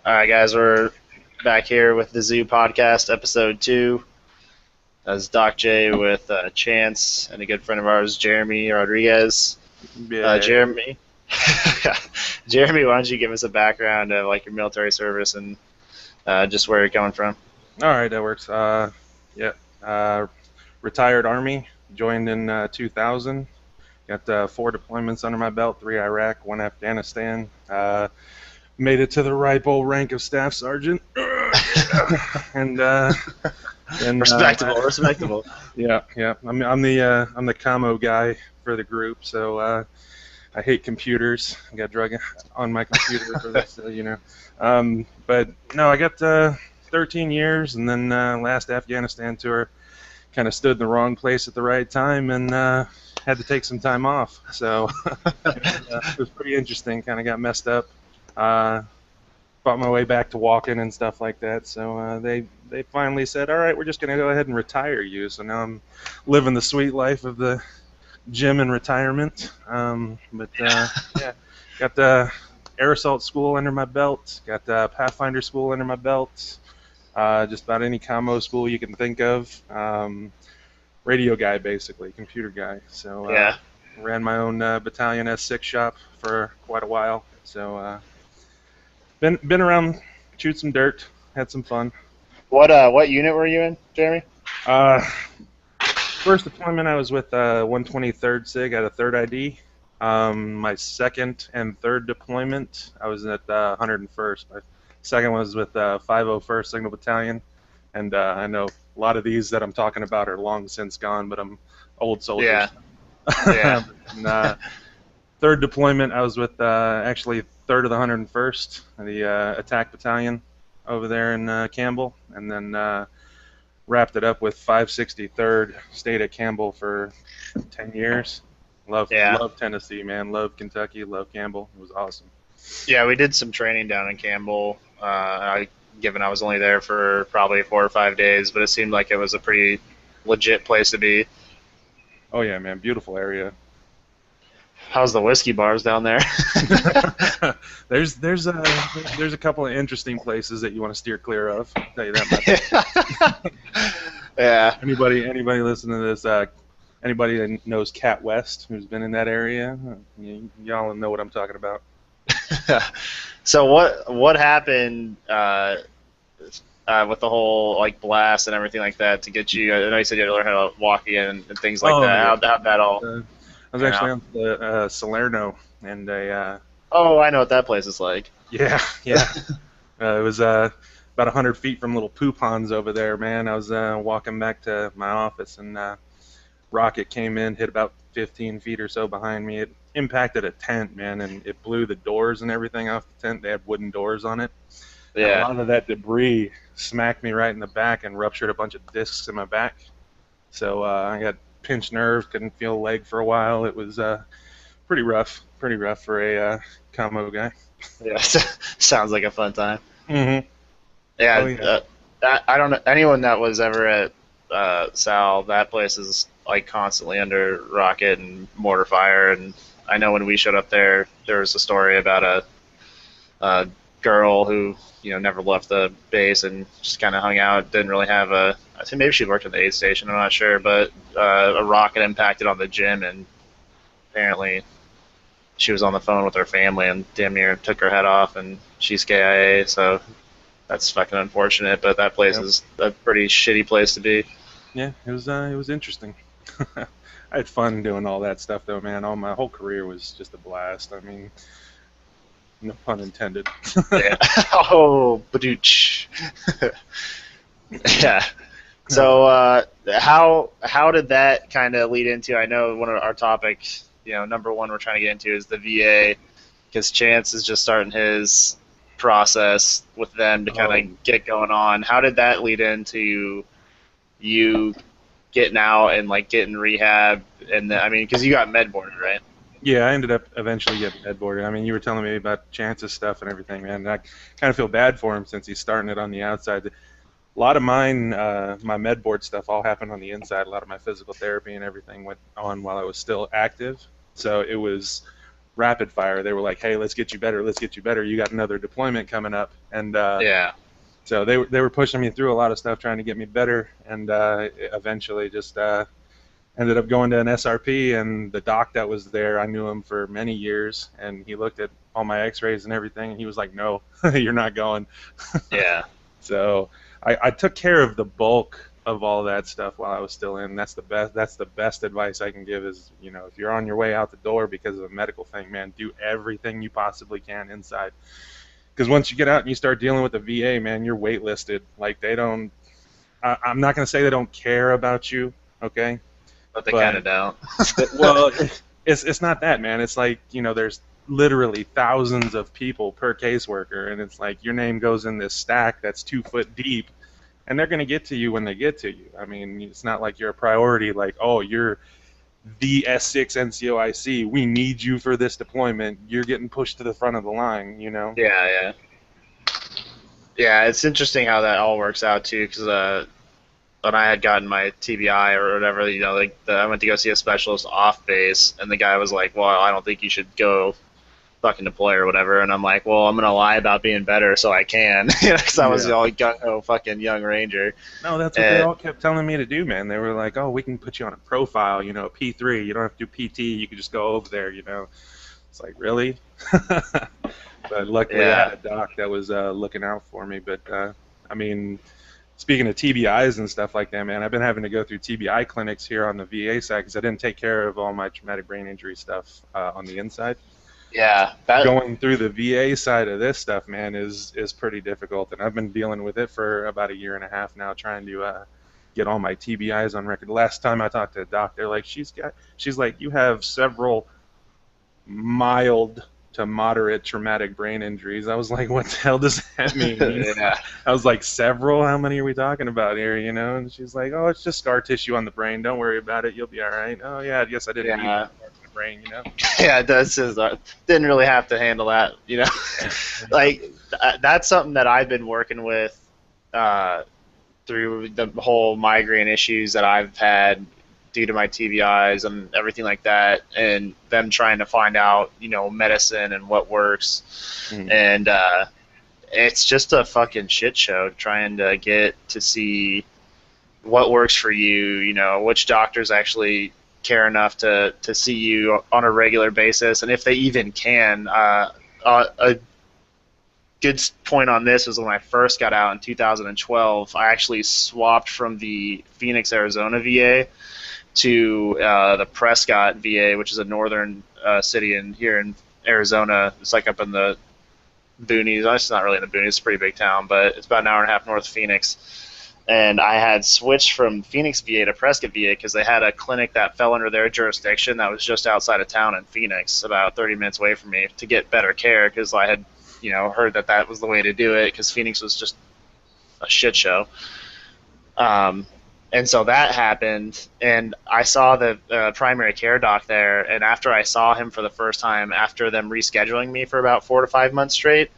All right, guys, we're back here with the Zoo Podcast, episode 2. As Doc J with Chance and a good friend of ours, Jeremy Rodriguez. Yeah. Jeremy, Jeremy, why don't you give us a background of like your military service and just where you're coming from? All right, that works. Yeah. Uh, Retired Army. Joined in 2000. Got 4 deployments under my belt: 3 Iraq, 1 Afghanistan. Made it to the ripe old rank of staff sergeant. and Respectable, respectable. yeah, yeah. I'm the commo guy for the group. So I hate computers. I got drug on my computer for this, but no, I got 13 years, and then last Afghanistan tour kind of stood in the wrong place at the right time, and had to take some time off. So it was pretty interesting. Kind of got messed up. Uh, Fought my way back to walking and stuff like that. So they finally said, all right, we're just going to go ahead and retire you. So now I'm living the sweet life of the gym in retirement. Yeah, got the air assault school under my belt. Got the Pathfinder school under my belt. Just about any commo school you can think of. Radio guy, basically, computer guy. So Yeah. ran my own battalion S6 shop for quite a while. So been around, chewed some dirt, had some fun. What unit were you in, Jeremy? Uh, First deployment I was with 123rd SIG at a 3rd ID. My second and third deployment I was at 101st. My second was with 501st Signal Battalion, and I know a lot of these that I'm talking about are long since gone, but I'm old soldiers. Yeah. Yeah. And, third deployment I was with actually 3rd of the 101st, the attack battalion over there in Campbell, and then wrapped it up with 563rd. Stayed at Campbell for 10 years. Love Yeah. Tennessee, man. Love Kentucky. Love Campbell. It was awesome. Yeah, we did some training down in Campbell. Given I was only there for probably 4 or 5 days, but it seemed like it was a pretty legit place to be. Oh yeah, man. Beautiful area. How's the whiskey bars down there? There's a couple of interesting places that you want to steer clear of. I'll tell you that much. Yeah. Anybody listening to this? Anybody that knows Cat West, who's been in that area, y'all know what I'm talking about. So what happened with the whole like blast and everything like that to get you? I know you said you had to learn how to walk again and things like Oh that. yeah. How'd that all I was turn actually out? on the Salerno, and Oh, I know what that place is like. yeah, yeah. It was about 100 feet from little poo ponds over there, man. I was walking back to my office, and rocket came in, hit about 15 feet or so behind me. It impacted a tent, man, and it blew the doors and everything off the tent. They had wooden doors on it, and a Yeah. lot of that debris smacked me right in the back and ruptured a bunch of discs in my back. So I got pinched nerve, couldn't feel a leg for a while. It was pretty rough for a combo guy. Yeah. Sounds like a fun time. Mm-hmm. Oh Yeah. yeah. I don't know anyone that was ever at Sal. That place is like constantly under rocket and mortar fire. And I know when we showed up there, there was a story about a girl who never left the base and just kind of hung out. Didn't really have a. I think maybe she worked at the aid station. I'm not sure, but a rocket impacted on the gym, and apparently she was on the phone with her family and damn near took her head off, and she's KIA. So that's fucking unfortunate. But that place Yep. is a pretty shitty place to be. Yeah, it was interesting. I had fun doing all that stuff though, man. All my whole career was just a blast. I mean, no pun intended. Yeah. Oh, badooch. Yeah. So how did that kind of lead into? I know one of our topics, number one we're trying to get into is the VA, because Chance is just starting his process with them to kind Oh, of get going on. How did that lead into you getting out and like getting rehab? And I mean, because you got med boarded, right? yeah, I ended up eventually getting headboarded. I mean, you were telling me about Chance's stuff and everything, man. And I kind of feel bad for him since he's starting it on the outside. A lot of mine, my med board stuff, all happened on the inside. A lot of my physical therapy and everything went on while I was still active. So it was rapid fire. They were like, "Hey, let's get you better. Let's get you better. You got another deployment coming up." And Yeah. so they were pushing me through a lot of stuff, trying to get me better, and eventually just ended up going to an SRP. And the doc that was there, I knew him for many years, and he looked at all my X-rays and everything, and he was like, "No, you're not going." Yeah. So I took care of the bulk of all that stuff while I was still in. That's the best. That's the best advice I can give. Is, you know, if you're on your way out the door because of a medical thing, man, do everything you possibly can inside. Because once you get out and you start dealing with the VA, man, you're waitlisted. Like, they don't. I'm not gonna say they don't care about you, okay? But they kind But of don't. well, it's not that, man. It's like, you know, there's literally thousands of people per caseworker, and it's like your name goes in this stack that's 2 foot deep, and they're gonna get to you when they get to you. I mean, it's not like you're a priority. Like, oh, you're the S6 NCOIC. We need you for this deployment. You're getting pushed to the front of the line, you know? Yeah, yeah. Yeah, it's interesting how that all works out too, because when I had gotten my TBI or whatever, you know, like I went to go see a specialist off base, and the guy was like, "Well, I don't think you should go fucking deploy or whatever," and I'm like, "Well, I'm gonna lie about being better so I can," you know, because I was Yeah. all gung ho fucking young ranger. No, that's what they all kept telling me to do, man. They were like, "Oh, we can put you on a profile, you know, a P3. You don't have to do PT. You can just go over there, you know." It's like, really? But luckily, I Yeah, had a doc that was looking out for me. But I mean, speaking of TBIs and stuff like that, man, I've been having to go through TBI clinics here on the VA side because I didn't take care of all my traumatic brain injury stuff on the inside. yeah, that Going through the VA side of this stuff, man, is pretty difficult, and I've been dealing with it for about a year and a half now, trying to get all my TBIs on record. Last time I talked to a doctor, like she's like, you have several mild to moderate traumatic brain injuries. I was like, what the hell does that mean? yeah, I was like, several? How many are we talking about here? You know? And she's like, oh, it's just scar tissue on the brain. Don't worry about it. You'll be all right. Oh yeah, I guess I didn't need yeah, that part in the brain. You know? yeah. That's just didn't really have to handle that, you know. Like that's something that I've been working with uh, through the whole migraine issues that I've had due to my TBIs and everything like that, and them trying to find out, you know, medicine and what works, Mhm. and it's just a fucking shit show trying to get to see what works for you, you know, which doctors actually care enough to see you on a regular basis, and if they even can. A good point on this was when I first got out in 2012. I actually swapped from the Phoenix, Arizona VA to the Prescott VA, which is a northern city in here in Arizona. It's like up in the boonies. It's not really in the boonies. It's a pretty big town, but it's about an hour and a half north of Phoenix. And I had switched from Phoenix VA to Prescott VA because they had a clinic that fell under their jurisdiction that was just outside of town in Phoenix, about 30 minutes away from me, to get better care because I had, you know, heard that that was the way to do it because Phoenix was just a shit show. Um, and so that happened, and I saw the primary care doc there. And after I saw him for the first time, after them rescheduling me for about 4 to 5 months straight,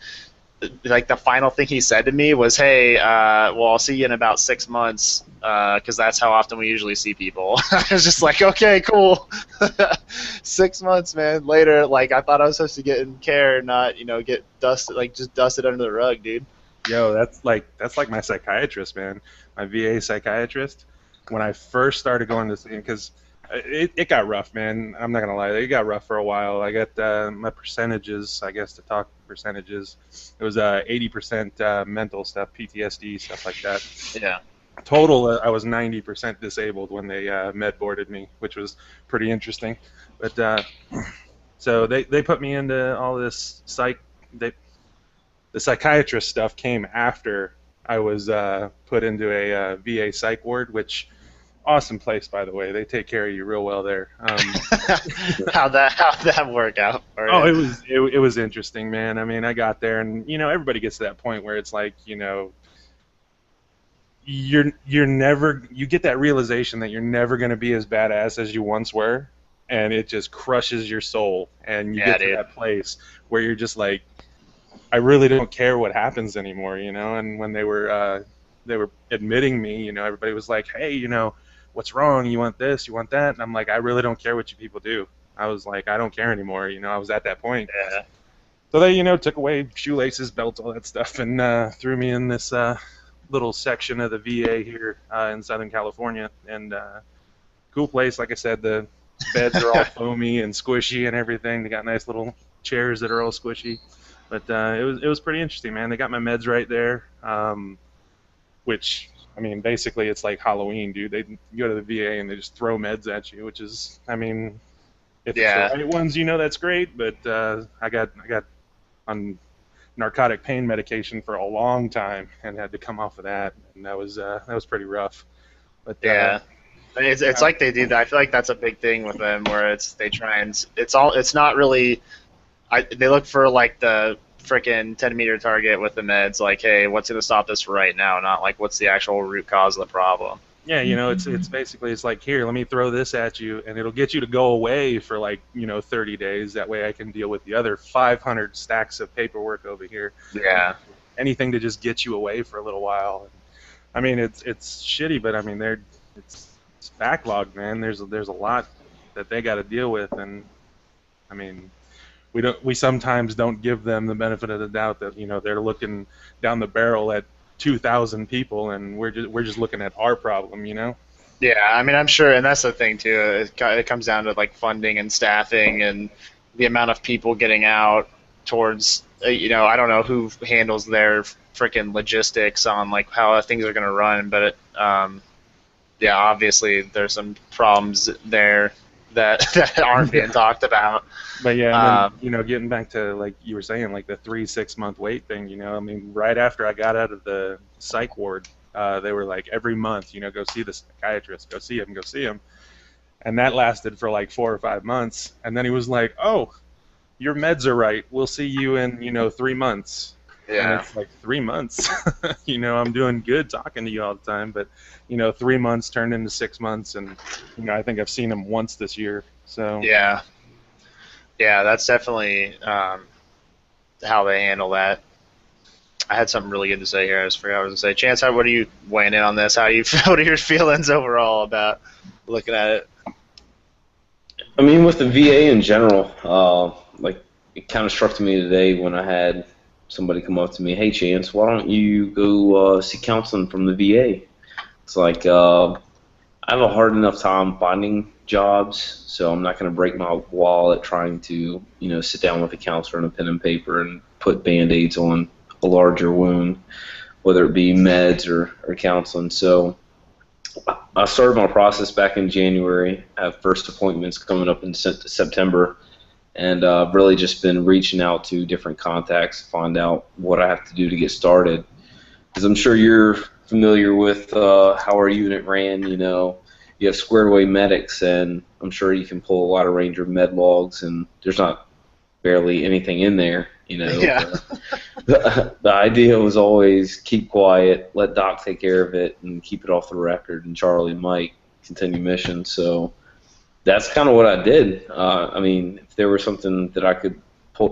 like the final thing he said to me was, "Hey, well, I'll see you in about 6 months, because that's how often we usually see people." I was just like, "Okay, cool." 6 months, man. Later, like I thought I was supposed to get in care, not, you know, get dusted, like just dusted under the rug, dude. Yo, that's like my psychiatrist, man. My VA psychiatrist. When I first started going to see him, because it got rough, man. I'm not gonna lie, it got rough for a while. I got my percentages, I guess, to talk percentages. It was 80% mental stuff, PTSD, stuff like that. Yeah. Total, I was 90% disabled when they med boarded me, which was pretty interesting. But so they put me into all this the psychiatrist stuff came after I was put into a VA psych ward, which awesome place, by the way. They take care of you real well there. How'd that work out for Oh, you? it was interesting, man. I mean, I got there, and you know, everybody gets to that point where it's like, you know, you're never, you get that realization that you're never going to be as badass as you once were, and it just crushes your soul, and you Yeah, get to dude. that place where you're just like, I really don't care what happens anymore, you know. And when they were admitting me, you know, everybody was like, hey, you know, what's wrong? You want this? You want that? And I'm like, I really don't care what you people do. I was like, I don't care anymore. I was at that point. Yeah. So they, took away shoelaces, belts, all that stuff, and threw me in this little section of the VA here in Southern California. And cool place. Like I said, the beds are all foamy and squishy and everything. They got nice little chairs that are all squishy. But it was pretty interesting, man. They got my meds right there, which, I mean, basically it's like Halloween, dude. They go to the VA and they just throw meds at you, which is, I mean, if it's the right ones, that's great. But I got on narcotic pain medication for a long time and had to come off of that, and that was pretty rough. But yeah. It's like they do that. I feel like that's a big thing with them, where they try and it's not really. They look for like the freaking 10-meter target with the meds, like, hey, what's going to stop this right now? Not like what's the actual root cause of the problem. Yeah, it's basically, it's like, here, let me throw this at you, and it'll get you to go away for like 30 days. That way I can deal with the other 500 stacks of paperwork over here. Yeah. Anything to just get you away for a little while. I mean, it's shitty, but I mean, it's backlogged, man. There's a lot that they got to deal with, and I mean, we sometimes don't give them the benefit of the doubt that they're looking down the barrel at 2,000 people, and we're just looking at our problem. Yeah, I mean, I'm sure, and that's the thing too. It comes down to like funding and staffing and the amount of people getting out towards. I don't know who handles their freaking logistics on like how things are going to run, but yeah, obviously there's some problems there that aren't being talked about. But yeah, and then, getting back to like you were saying, like the 3-6 month wait thing. I mean, right after I got out of the psych ward, they were like, every month, go see the psychiatrist, go see him, and that lasted for like 4 or 5 months. And then he was like, "Oh, your meds are right. We'll see you in 3 months." Yeah. And it's like 3 months. I'm doing good talking to you all the time, but 3 months turned into 6 months, and I think I've seen him once this year. So yeah, that's definitely how they handle that. I had something really good to say here. I just forgot what I was going to say. Chance, what are you weighing in on this? What are your feelings overall about looking at it? I mean, with the VA in general, like it kind of struck me today when I had somebody come up to me, "Hey, Chance, why don't you go see counseling from the VA?" It's like I have a hard enough time finding jobs, so I'm not going to break my wallet trying to, sit down with a counselor and a pen and paper and put Band-Aids on a larger wound, whether it be meds or counseling. So I started my process back in January. I have first appointments coming up in September, and I've really just been reaching out to different contacts to find out what I have to do to get started. Because I'm sure you're familiar with how our unit ran. You have squared away medics, and I'm sure you can pull a lot of Ranger med logs, and there's not barely anything in there. Yeah. The idea was always keep quiet, let Doc take care of it, and keep it off the record, and Charlie and Mike continue mission. So that's kind of what I did. I mean, if there was something that I could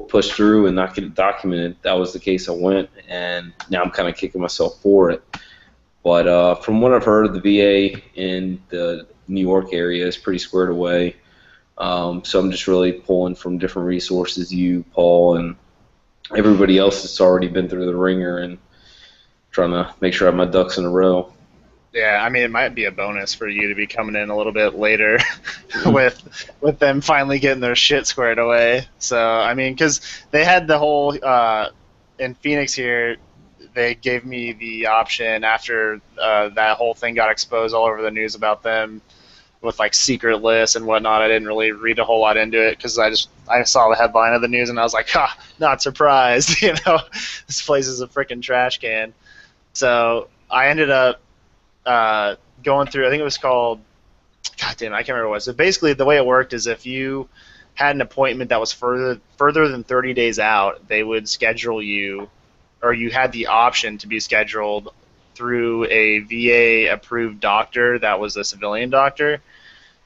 push through and not get it documented, that was the case I went, and now I'm kind of kicking myself for it. But from what I've heard, the VA in the New York area is pretty squared away. So I'm just really pulling from different resources, you, Paul, and everybody else that's already been through the ringer, and trying to make sure I have my ducks in a row. Yeah, I mean, it might be a bonus for you to be coming in a little bit later with them finally getting their shit squared away. So, I mean, because they had the whole, in Phoenix here, they gave me the option after that whole thing got exposed all over the news about them with like secret lists and whatnot. I didn't really read a whole lot into it because I saw the headline of the news and I was like, ha, not surprised. This place is a freaking trash can. So I ended up going through, I think it was called, God damn, I can't remember what it was. So basically the way it worked is if you had an appointment that was further than 30 days out, they would schedule you, or you had the option to be scheduled through a VA-approved doctor that was a civilian doctor,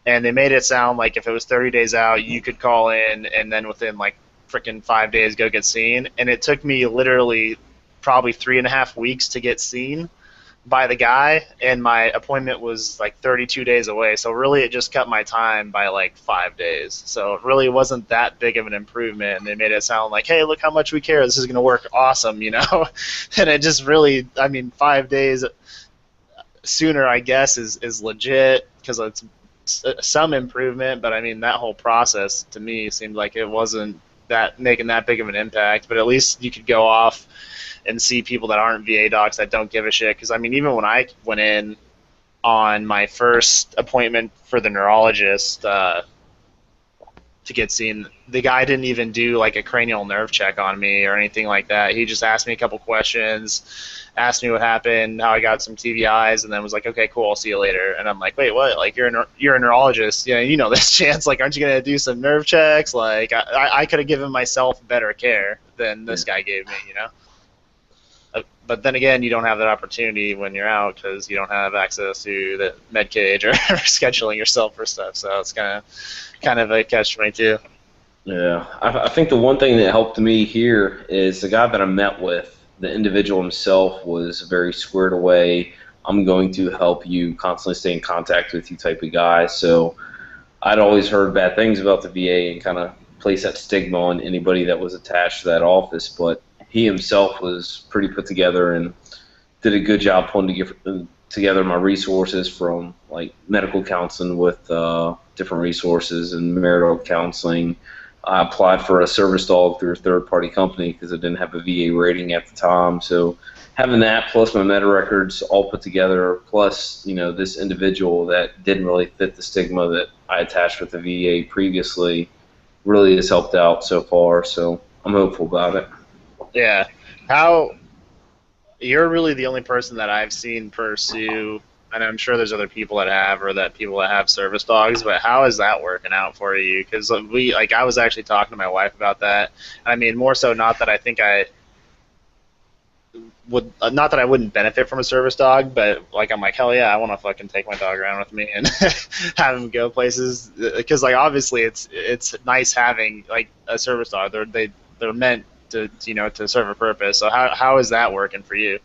and they made it sound like if it was 30 days out, you could call in and then within like freaking 5 days go get seen. And it took me literally probably 3.5 weeks to get seen. by the guy, and my appointment was like 32 days away. So really, it just cut my time by like 5 days. So it really wasn't that big of an improvement. And they made it sound like, hey, look how much we care. This is going to work awesome, you know? And it just really, I mean, 5 days sooner, I guess, is legit because it's some improvement. But I mean, that whole process to me seemed like it wasn't that making that big of an impact. But at least you could go off and see people that aren't VA docs that don't give a shit. Because I mean, even when I went in on my first appointment for the neurologist to get seen, the guy didn't even do like a cranial nerve check on me or anything like that. He just asked me a couple questions, asked me what happened, how I got some TBIs, and then was like, okay, cool, I'll see you later. And I'm like, wait, what? Like, you're a neurologist, you know this, Chance. Like, aren't you gonna do some nerve checks? Like, I could have given myself better care than this guy gave me, you know. But then again, you don't have that opportunity when you're out because you don't have access to the med cage or scheduling yourself for stuff. So it's kind of a catch-22. Yeah, I think the one thing that helped me here is the guy that I met with. The individual himself was very squared away. I'm going to help you, constantly stay in contact with you type of guy. So I'd always heard bad things about the VA and kind of place that stigma on anybody that was attached to that office. But he himself was pretty put together and did a good job pulling together my resources from like medical counseling with different resources and marital counseling. I applied for a service dog through a third-party company because I didn't have a VA rating at the time. So having that plus my med records all put together, plus this individual that didn't really fit the stigma that I attached with the VA previously, really has helped out so far. So I'm hopeful about it. Yeah. You're really the only person that I've seen pursue, and I'm sure there's other people that have, or that people that have service dogs, but how is that working out for you? Because I was actually talking to my wife about that. I mean, more so not that I think I would, not that I wouldn't benefit from a service dog, but like I'm like, hell yeah, I want to fucking take my dog around with me and have him go places. Because like obviously it's nice having like a service dog. They're meant to serve a purpose. So how is that working for you?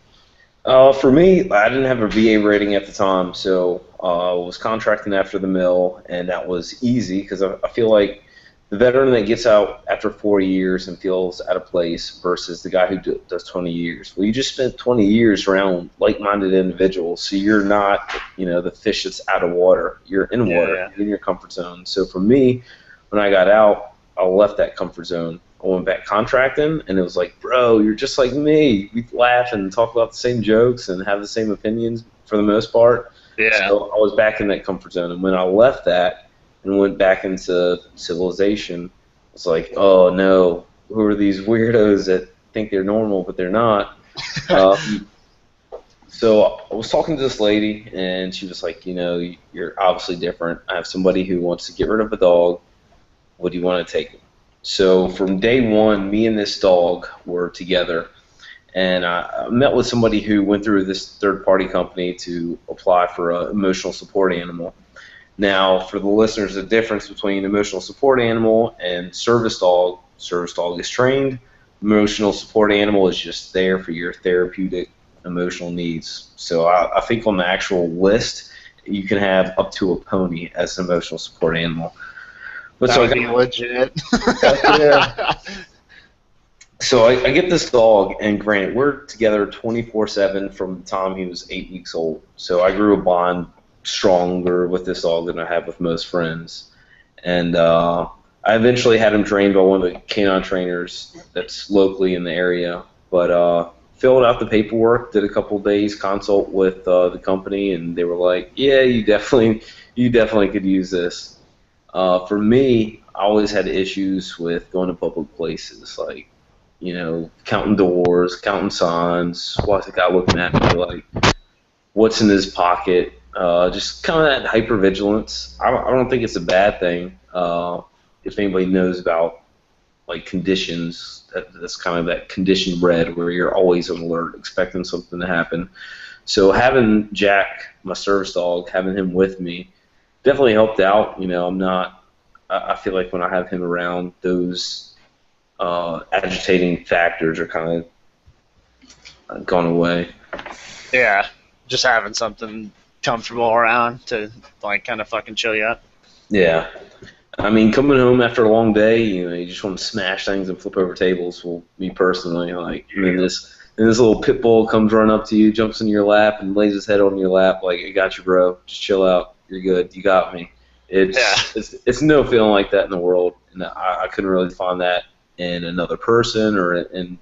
For me, I didn't have a VA rating at the time, so I was contracting after the mill, and that was easy because I feel like the veteran that gets out after 4 years and feels out of place versus the guy who does 20 years. Well, you just spent 20 years around like-minded individuals, so you're not, the fish that's out of water. You're in water, You're in your comfort zone. So for me, when I got out, I left that comfort zone. I went back contracting, and it was like, bro, you're just like me. We laugh and talk about the same jokes and have the same opinions for the most part. Yeah. So I was back in that comfort zone, and when I left that and went back into civilization, it's like, oh no, who are these weirdos that think they're normal but they're not? So I was talking to this lady, and she was like, you're obviously different. I have somebody who wants to get rid of a dog. What do you want to take him? So from day one, me and this dog were together, and I met with somebody who went through this third-party company to apply for an emotional support animal. Now, for the listeners, the difference between emotional support animal and service dog is trained. Emotional support animal is just there for your therapeutic emotional needs. So I think on the actual list, you can have up to a pony as an emotional support animal. But that would be legit. Yeah. So I get this dog, and granted, we're together 24/7 from the time he was 8 weeks old. So I grew a bond stronger with this dog than I have with most friends. And I eventually had him trained by one of the canine trainers that's locally in the area. But filled out the paperwork, did a couple days consult with the company, and they were like, yeah, you definitely could use this. For me, I always had issues with going to public places, like, counting doors, counting signs, what's the guy looking at me like, what's in his pocket, just kind of that hypervigilance. I don't think it's a bad thing. If anybody knows about like conditions, that's kind of that condition red where you're always on alert, expecting something to happen. So having Jack, my service dog, having him with me, definitely helped out. I feel like when I have him around, those agitating factors are kind of gone away. Yeah. just having something comfortable around to like kind of fucking chill you out. Yeah. I mean, coming home after a long day, you just want to smash things and flip over tables. Well, me personally, like, and then this little pit bull comes running up to you, jumps in your lap, and lays his head on your lap, like, I got you, bro. Just chill out. You're good. You got me. It's no feeling like that in the world, and I couldn't really find that in another person or in,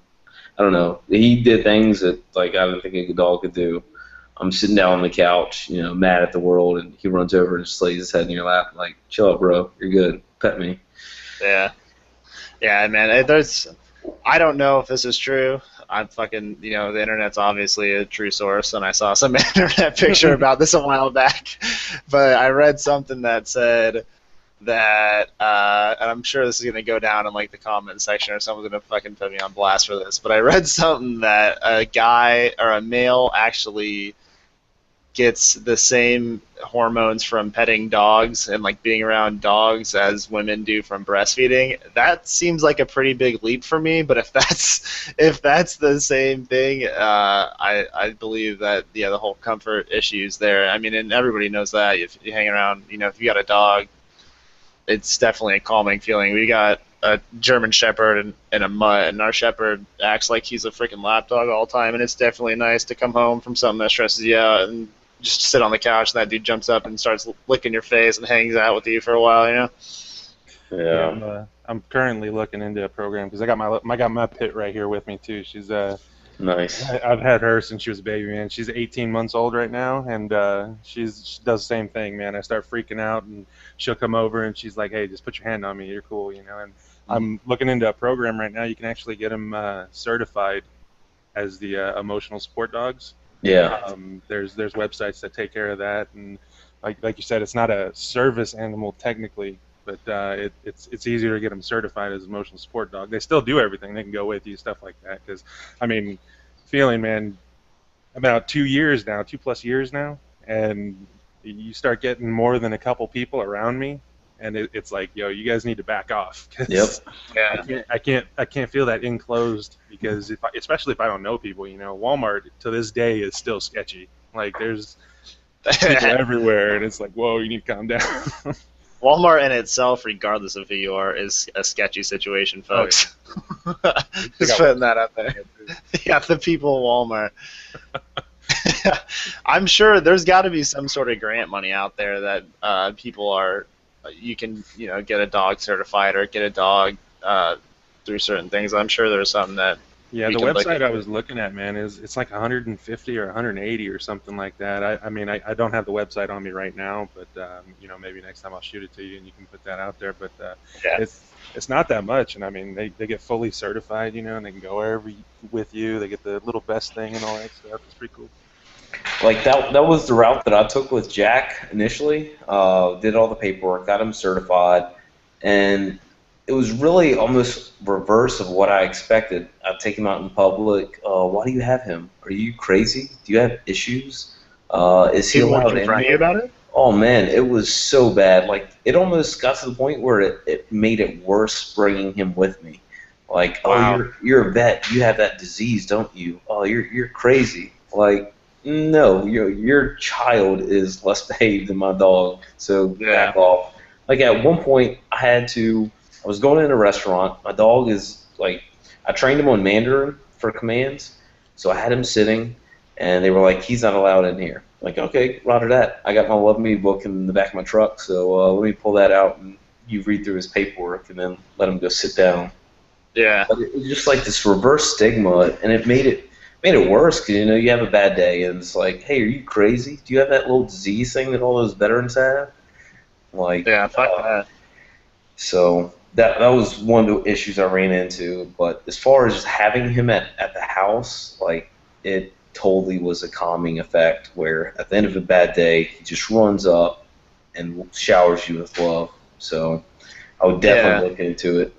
I don't know. He did things that, like, I didn't think a dog could do. I'm sitting down on the couch, mad at the world, and he runs over and just lays his head in your lap, like, chill out, bro. You're good. Pet me. Yeah. Yeah, man. I don't know if this is true. I'm fucking, the internet's obviously a true source, and I saw some internet picture about this a while back. But I read something that said that, and I'm sure this is going to go down in, like, the comment section, or someone's going to fucking put me on blast for this, but I read something that a guy, or a male, actually gets the same hormones from petting dogs and like being around dogs as women do from breastfeeding. That seems like a pretty big leap for me, but if that's the same thing, I believe that the whole comfort issues there. I mean, and everybody knows that if you hang around, if you got a dog, it's definitely a calming feeling. We got a German Shepherd and a mutt, and our Shepherd acts like he's a freaking lapdog all the time, and it's definitely nice to come home from something that stresses you out and just sit on the couch, and that dude jumps up and starts licking your face and hangs out with you for a while, Yeah. I'm currently looking into a program because I got my pit right here with me too. She's Nice. I've had her since she was a baby, man. She's 18 months old right now, and she does the same thing, man. I start freaking out, and she'll come over, and she's like, "Hey, just put your hand on me. You're cool," And I'm looking into a program right now. You can actually get them certified as the emotional support dogs. Yeah. There's websites that take care of that, and like you said, it's not a service animal technically, but it's easier to get them certified as emotional support dog. They still do everything. They can go with you, stuff like that. Because I mean, feeling, man, about 2+ years now, and you start getting more than a couple people around me, and it's like, yo, you guys need to back off. Yep. Yeah. I can't feel that enclosed because especially if I don't know people, Walmart to this day is still sketchy. Like there's people everywhere, and it's like, whoa, you need to calm down. Walmart in itself, regardless of who you are, is a sketchy situation, folks. Oh, yeah. Just putting that out there. Yeah, the people at Walmart. I'm sure there's got to be some sort of grant money out there that people are. You can, get a dog certified or get a dog through certain things. I'm sure there's something that. Yeah, the website I was looking at, man, it's like 150 or 180 or something like that. I mean, I don't have the website on me right now, but maybe next time I'll shoot it to you and you can put that out there. But yeah. It's not that much, and I mean, they get fully certified, and they can go wherever with you. They get the little best thing and all that stuff. It's pretty cool. Like that was the route that I took with Jack initially. Did all the paperwork, got him certified, and it was really almost reverse of what I expected. I'd take him out in public. Why do you have him? Are you crazy? Do you have issues? Is he allowed in here? About it? Oh man, it was so bad. Like it almost got to the point where it made it worse bringing him with me. Like, wow. Oh, you're a vet. You have that disease, don't you? Oh, you're crazy. Like, no, your child is less behaved than my dog. So back off. Like at one point, I was going in a restaurant. My dog is like, I trained him on Mandarin for commands, so I had him sitting, and they were like, he's not allowed in here. I'm like, okay, roger that. I got my Love Me book in the back of my truck, so let me pull that out and you read through his paperwork and then let him go sit down. Yeah. But it was just like this reverse stigma, and it made it worse because you have a bad day and it's like, hey, are you crazy? Do you have that little disease thing that all those veterans have? Like, yeah, fuck that. So that was one of the issues I ran into. But as far as just having him at the house, like it totally was a calming effect where at the end of a bad day, he just runs up and showers you with love. So I would definitely look into it.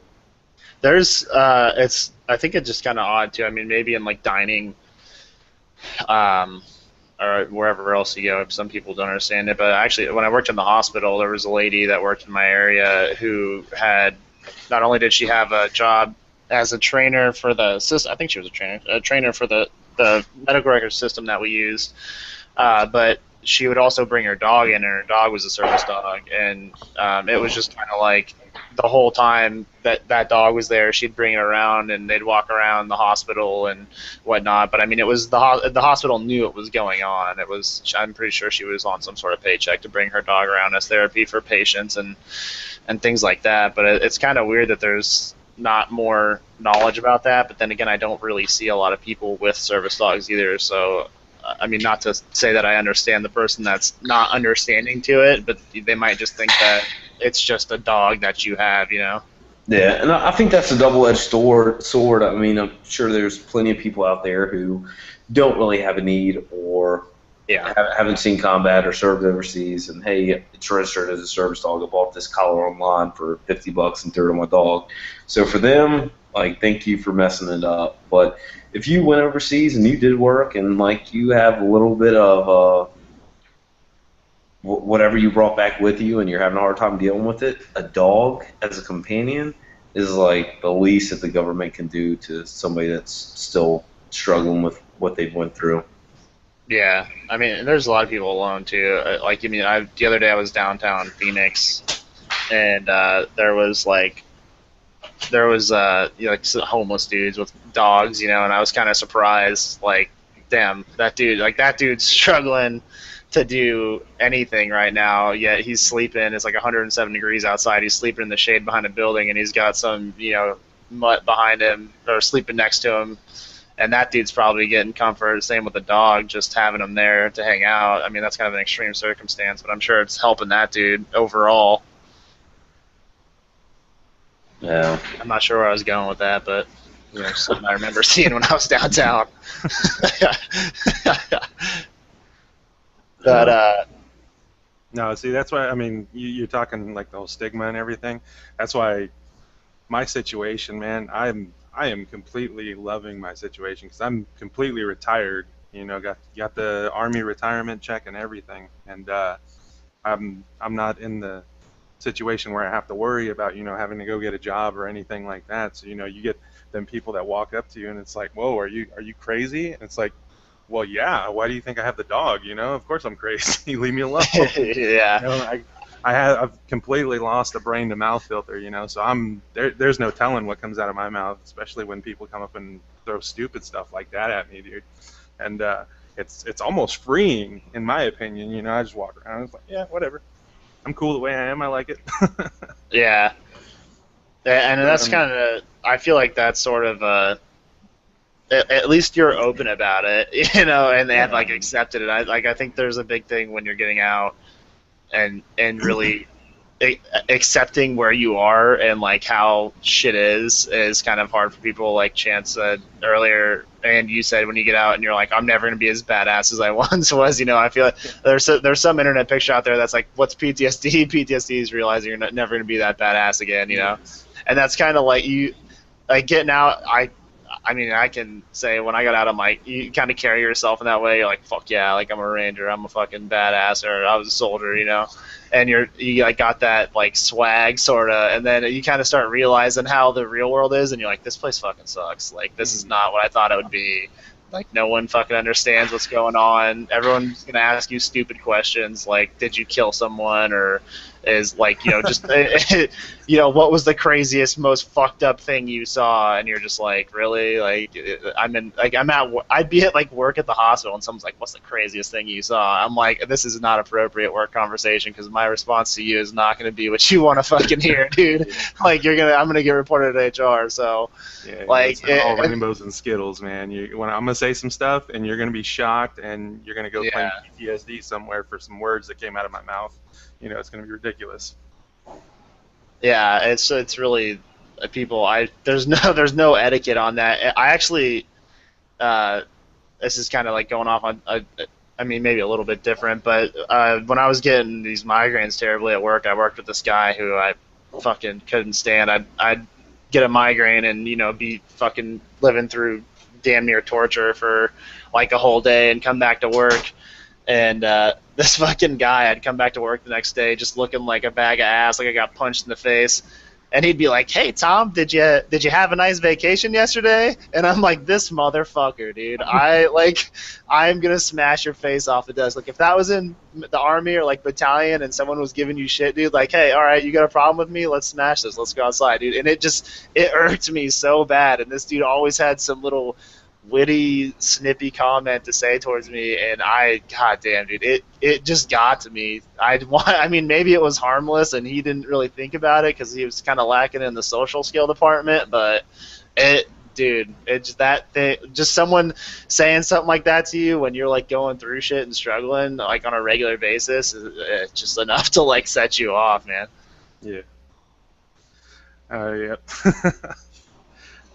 There's, I think it's just kind of odd too. I mean, maybe in like dining, or wherever else you go, some people don't understand it. But actually, when I worked in the hospital, there was a lady that worked in my area who had, not only did she have a job as a trainer for the system, I think she was a trainer for the medical record system that we used. But she would also bring her dog in, and her dog was a service dog, and it was just kind of like the whole time that dog was there, she'd bring it around, and they'd walk around the hospital and whatnot. But I mean, it was the hospital knew it was going on. It was, I'm pretty sure she was on some sort of paycheck to bring her dog around as therapy for patients and things like that. But it's kind of weird that there's not more knowledge about that. But then again, I don't really see a lot of people with service dogs either. So I mean, not to say that I understand the person that's not understanding to it, but they might just think that it's just a dog that you have, you know? Yeah, and I think that's a double-edged sword. I mean, I'm sure there's plenty of people out there who don't really have a need or haven't seen combat or served overseas, and hey, it's registered as a service dog. I bought this collar online for $50 and threw it on my dog. So for them, like, thank you for messing it up. But if you went overseas and you did work and like you have a little bit of whatever you brought back with you and you're having a hard time dealing with it, a dog as a companion is like the least that the government can do to somebody that's still struggling with what they've went through. Yeah, I mean, there's a lot of people alone too. Like, I mean, the other day I was downtown Phoenix, and there was you know, like some homeless dudes with dogs, you know, and I was kind of surprised, like, damn, that dude's struggling to do anything right now, yet he's sleeping. It's like 107 degrees outside. He's sleeping in the shade behind a building, and he's got some, you know, mutt behind him or sleeping next to him. And that dude's probably getting comfort. Same with the dog, just having him there to hang out. I mean, that's kind of an extreme circumstance, but I'm sure it's helping that dude overall. Yeah. I'm not sure where I was going with that, but you know, something I remember seeing when I was downtown. But No, see, that's why, I mean, you're talking like the whole stigma and everything. That's why my situation, man, I am completely loving my situation because I'm completely retired. You know, got the Army retirement check and everything, and I'm not in the situation where I have to worry about, you know, having to go get a job or anything like that. So, you know, you get them people that walk up to you and it's like, whoa, are you crazy? And it's like, well, yeah. Why do you think I have the dog? You know, of course I'm crazy. Leave me alone. yeah. You know, I've completely lost the brain to mouth filter. You know, so there's no telling what comes out of my mouth, especially when people come up and throw stupid stuff like that at me, dude. And it's almost freeing, in my opinion. You know, I just walk around and it's like, yeah, whatever. I'm cool the way I am. I like it. Yeah. And that's kind of, I feel like that's sort of at least you're open about it, you know, and they have like accepted it. I think there's a big thing when you're getting out and really accepting where you are and like how shit is kind of hard for people. Like Chance said earlier, and you said when you get out and you're like, I'm never gonna be as badass as I once was. You know, I feel like there's some internet picture out there that's like, what's PTSD? PTSD is realizing you're never gonna be that badass again. You know, and that's kind of like you, like getting out. I mean, I can say when I got out, I'm like, you kind of carry yourself in that way. You're like, fuck yeah, like I'm a ranger, I'm a fucking badass, or I was a soldier, you know. And you like got that like swag sort of, and then you kind of start realizing how the real world is, and you're like, this place fucking sucks. Like this is not what I thought it would be. Like no one fucking understands what's going on. Everyone's gonna ask you stupid questions like, did you kill someone, or is like, you know, just you know, what was the craziest, most fucked up thing you saw? And you're just like, really? Like I'd be at like work at the hospital, and someone's like, what's the craziest thing you saw? I'm like, this is not appropriate work conversation because my response to you is not gonna be what you want to fucking hear, dude. Like I'm gonna get reported at HR. So yeah, like it's all rainbows and Skittles, man. I'm gonna say some stuff, and you're gonna be shocked, and you're gonna go claim PTSD somewhere for some words that came out of my mouth. You know, it's gonna be ridiculous. Yeah, it's really people. There's no etiquette on that. I actually, this is kind of like going off on. I mean, maybe a little bit different, but when I was getting these migraines terribly at work, I worked with this guy who I fucking couldn't stand. I'd get a migraine and, you know, be fucking living through damn near torture for like a whole day and come back to work. And this fucking guy, I'd come back to work the next day just looking like a bag of ass, like I got punched in the face. and he'd be like, "Hey Tom, did you have a nice vacation yesterday?" And I'm like, "This motherfucker, dude. I'm gonna smash your face off the desk. Like if that was in the army or like battalion and someone was giving you shit, dude, like, hey, all right, you got a problem with me? Let's smash this. Let's go outside, dude." And it irked me so bad. And this dude always had some little witty, snippy comment to say towards me, and god damn, dude, it just got to me. I mean, maybe it was harmless, and he didn't really think about it because he was kind of lacking in the social skill department. But dude, it's that thing. Just someone saying something like that to you when you're like going through shit and struggling like on a regular basis, it's just enough to like set you off, man. Yeah. Yep.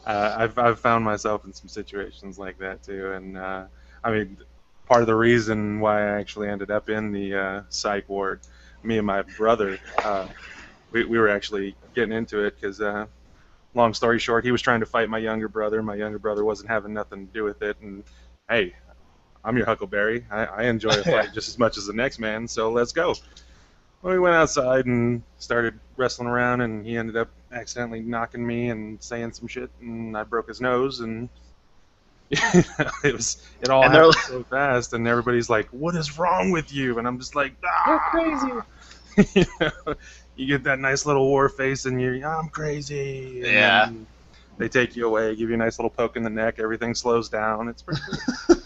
I've found myself in some situations like that too, and I mean, part of the reason why I actually ended up in the psych ward, me and my brother, we were actually getting into it because, long story short, he was trying to fight my younger brother. My younger brother wasn't having nothing to do with it, and hey, I'm your Huckleberry. I enjoy a fight just as much as the next man, so let's go. Well, we went outside and started wrestling around, and he ended up accidentally knocking me and saying some shit, and I broke his nose, and it all And happened so fast, and everybody's like, "What is wrong with you?" And I'm just like, You're "Ah!" crazy. You get that nice little war face, and I'm crazy. And Yeah. then they take you away, give you a nice little poke in the neck, everything slows down. It's pretty cool.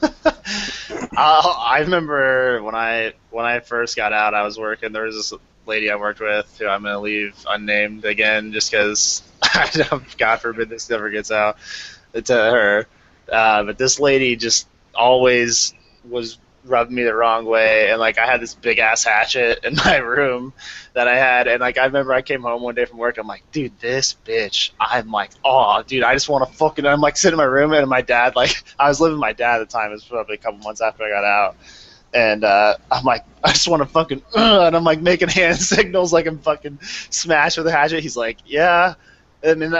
I remember when I first got out, I was working. There was this lady I worked with who I'm gonna leave unnamed again, just because God forbid this ever gets out to her. But this lady just always was rubbing me the wrong way, and like I had this big ass hatchet in my room that I had, and like I remember I came home one day from work, I'm like, dude, this bitch, I'm like, oh, dude, I just want to fucking, I'm like sitting in my room, and my dad, like, I was living with my dad at the time, it was probably a couple months after I got out, and I'm like, I just want to fucking, and I'm like making hand signals like I'm fucking smashed with a hatchet. He's like, yeah, and then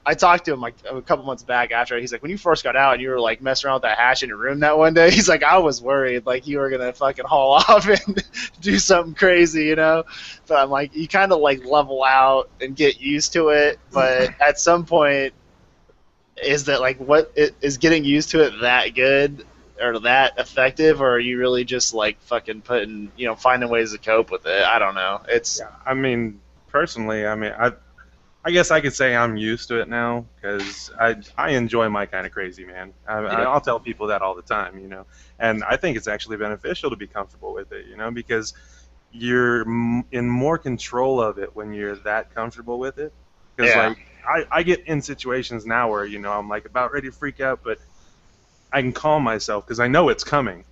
I talked to him like a couple months back after. He's like, when you first got out and you were like messing around with that hash in your room that one day, he's like, I was worried like you were gonna fucking haul off and do something crazy, you know. But I'm like, you kind of like level out and get used to it. But at some point, is that like is getting used to it that good or that effective, or are you really just like fucking putting, finding ways to cope with it? I don't know. It's Yeah, I mean, personally, I guess I could say I'm used to it now because I enjoy my kind of crazy, man. I'll tell people that all the time, and I think it's actually beneficial to be comfortable with it, because you're in more control of it when you're that comfortable with it. Because like I get in situations now where I'm like about ready to freak out, but I can calm myself because I know it's coming.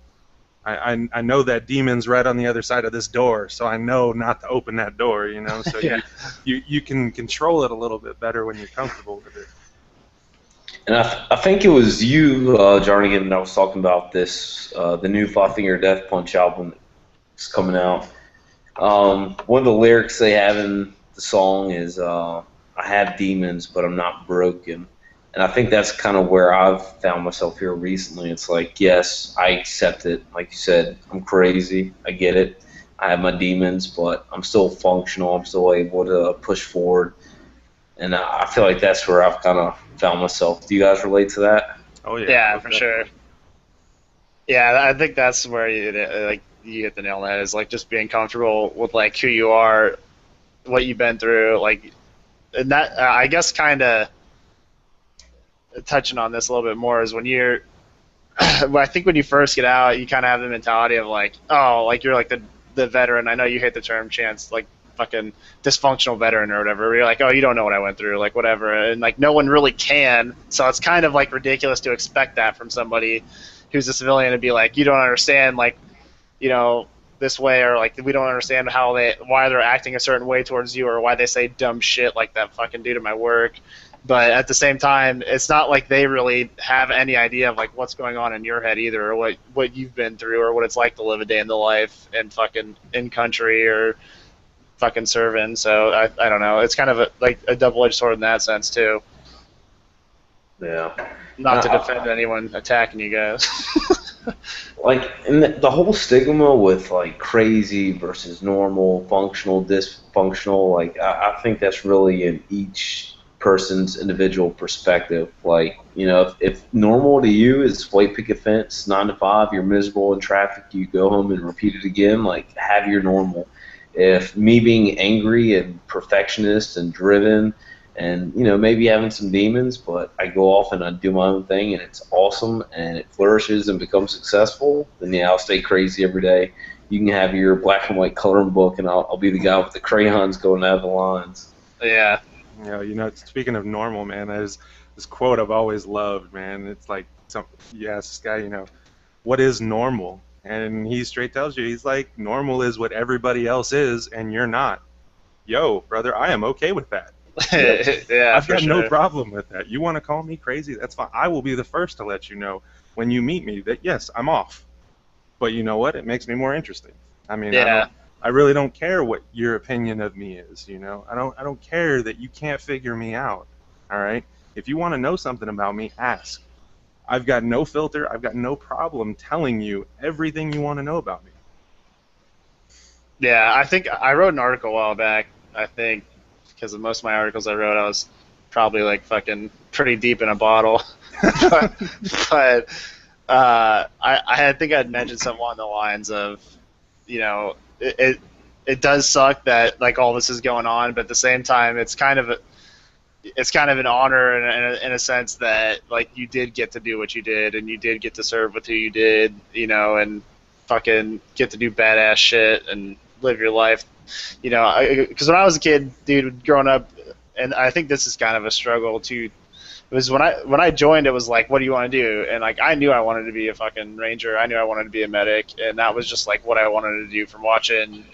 I know that demon's right on the other side of this door, so I know not to open that door, So Yeah. you can control it a little bit better when you're comfortable with it. And I think it was you, Jarnigan, that was talking about this, the new Five Finger Death Punch album that's coming out. One of the lyrics they have in the song is, I have demons, but I'm not broken. And I think that's kind of where I've found myself here recently. It's like, yes, I accept it. Like you said, I'm crazy. I get it. I have my demons, but I'm still functional. I'm still able to push forward. And I feel like that's where I've kind of found myself. Do you guys relate to that? Oh yeah. Yeah, for sure. Yeah, I think that's where you hit the nail on the head, is like just being comfortable with like who you are, what you've been through, like, and that I guess kind of touching on this a little bit more is when you're I think when you first get out, you kind of have the mentality of like, oh, like you're like the veteran. I know you hate the term, Chance, like fucking dysfunctional veteran or whatever. Where you're like, oh, you don't know what I went through, like whatever, and like no one really can. So it's kind of like ridiculous to expect that from somebody who's a civilian to be like, you don't understand, like, this way, or like we don't understand why they're acting a certain way towards you, or why they say dumb shit like that fucking dude at my work. But at the same time, it's not like they really have any idea of like what's going on in your head either, or what you've been through, or what it's like to live a day in the life and fucking in country or fucking serving. So I don't know. It's kind of like a double-edged sword in that sense too. Yeah. Not to defend anyone attacking you guys. Like, and the whole stigma with like crazy versus normal, functional, dysfunctional, like I think that's really in each person's individual perspective. Like, if normal to you is white picket fence, 9 to 5, you're miserable in traffic, you go home and repeat it again, like have your normal. If me being angry and perfectionist and driven and maybe having some demons, but I go off and I do my own thing and it's awesome and it flourishes and becomes successful, then yeah, I'll stay crazy every day. You can have your black and white coloring book and I'll be the guy with the crayons going out of the lines. Yeah. Speaking of normal, man, there's this quote I've always loved, man. It's like you ask this guy, what is normal? And he straight tells you, he's like, normal is what everybody else is, and you're not. Yo, brother, I am okay with that. Yeah, I've got no sure. problem with that. You want to call me crazy? That's fine. I will be the first to let you know when you meet me that yes, I'm off. But you know what? It makes me more interesting. I mean, Yeah. I really don't care what your opinion of me is. I don't care that you can't figure me out. All right. If you want to know something about me, ask. I've got no filter. I've got no problem telling you everything you want to know about me. Yeah, I think I wrote an article a while back. I think because of most of my articles I wrote, I was probably like fucking pretty deep in a bottle. but I think I'd mentioned something along the lines of, it does suck that like all this is going on, but at the same time, it's kind of an honor in a sense that like you did get to do what you did and you did get to serve with who you did, and fucking get to do badass shit and live your life, because when I was a kid, dude, growing up, and I think this is kind of a struggle too. It was when I joined, it was like, what do you want to do? And like I knew I wanted to be a fucking ranger. I knew I wanted to be a medic, and that was just like what I wanted to do from watching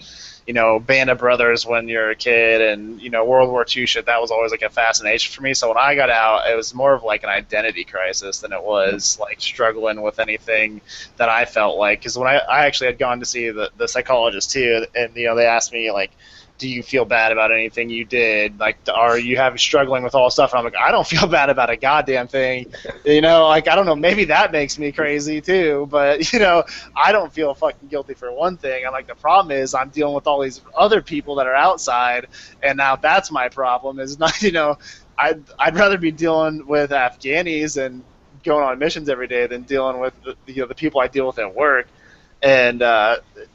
Band of Brothers when you're a kid, and World War II shit. That was always like a fascination for me. So when I got out, it was more of like an identity crisis than it was like struggling with anything that I felt like. Because when I actually had gone to see the psychologist too, and they asked me like, do you feel bad about anything you did? Like, are you struggling with all this stuff? And I'm like, I don't feel bad about a goddamn thing. Like, I don't know, maybe that makes me crazy too, but, I don't feel fucking guilty for one thing. I'm like, the problem is I'm dealing with all these other people that are outside, and now that's my problem is not, I'd rather be dealing with Afghanis and going on missions every day than dealing with the people I deal with at work. And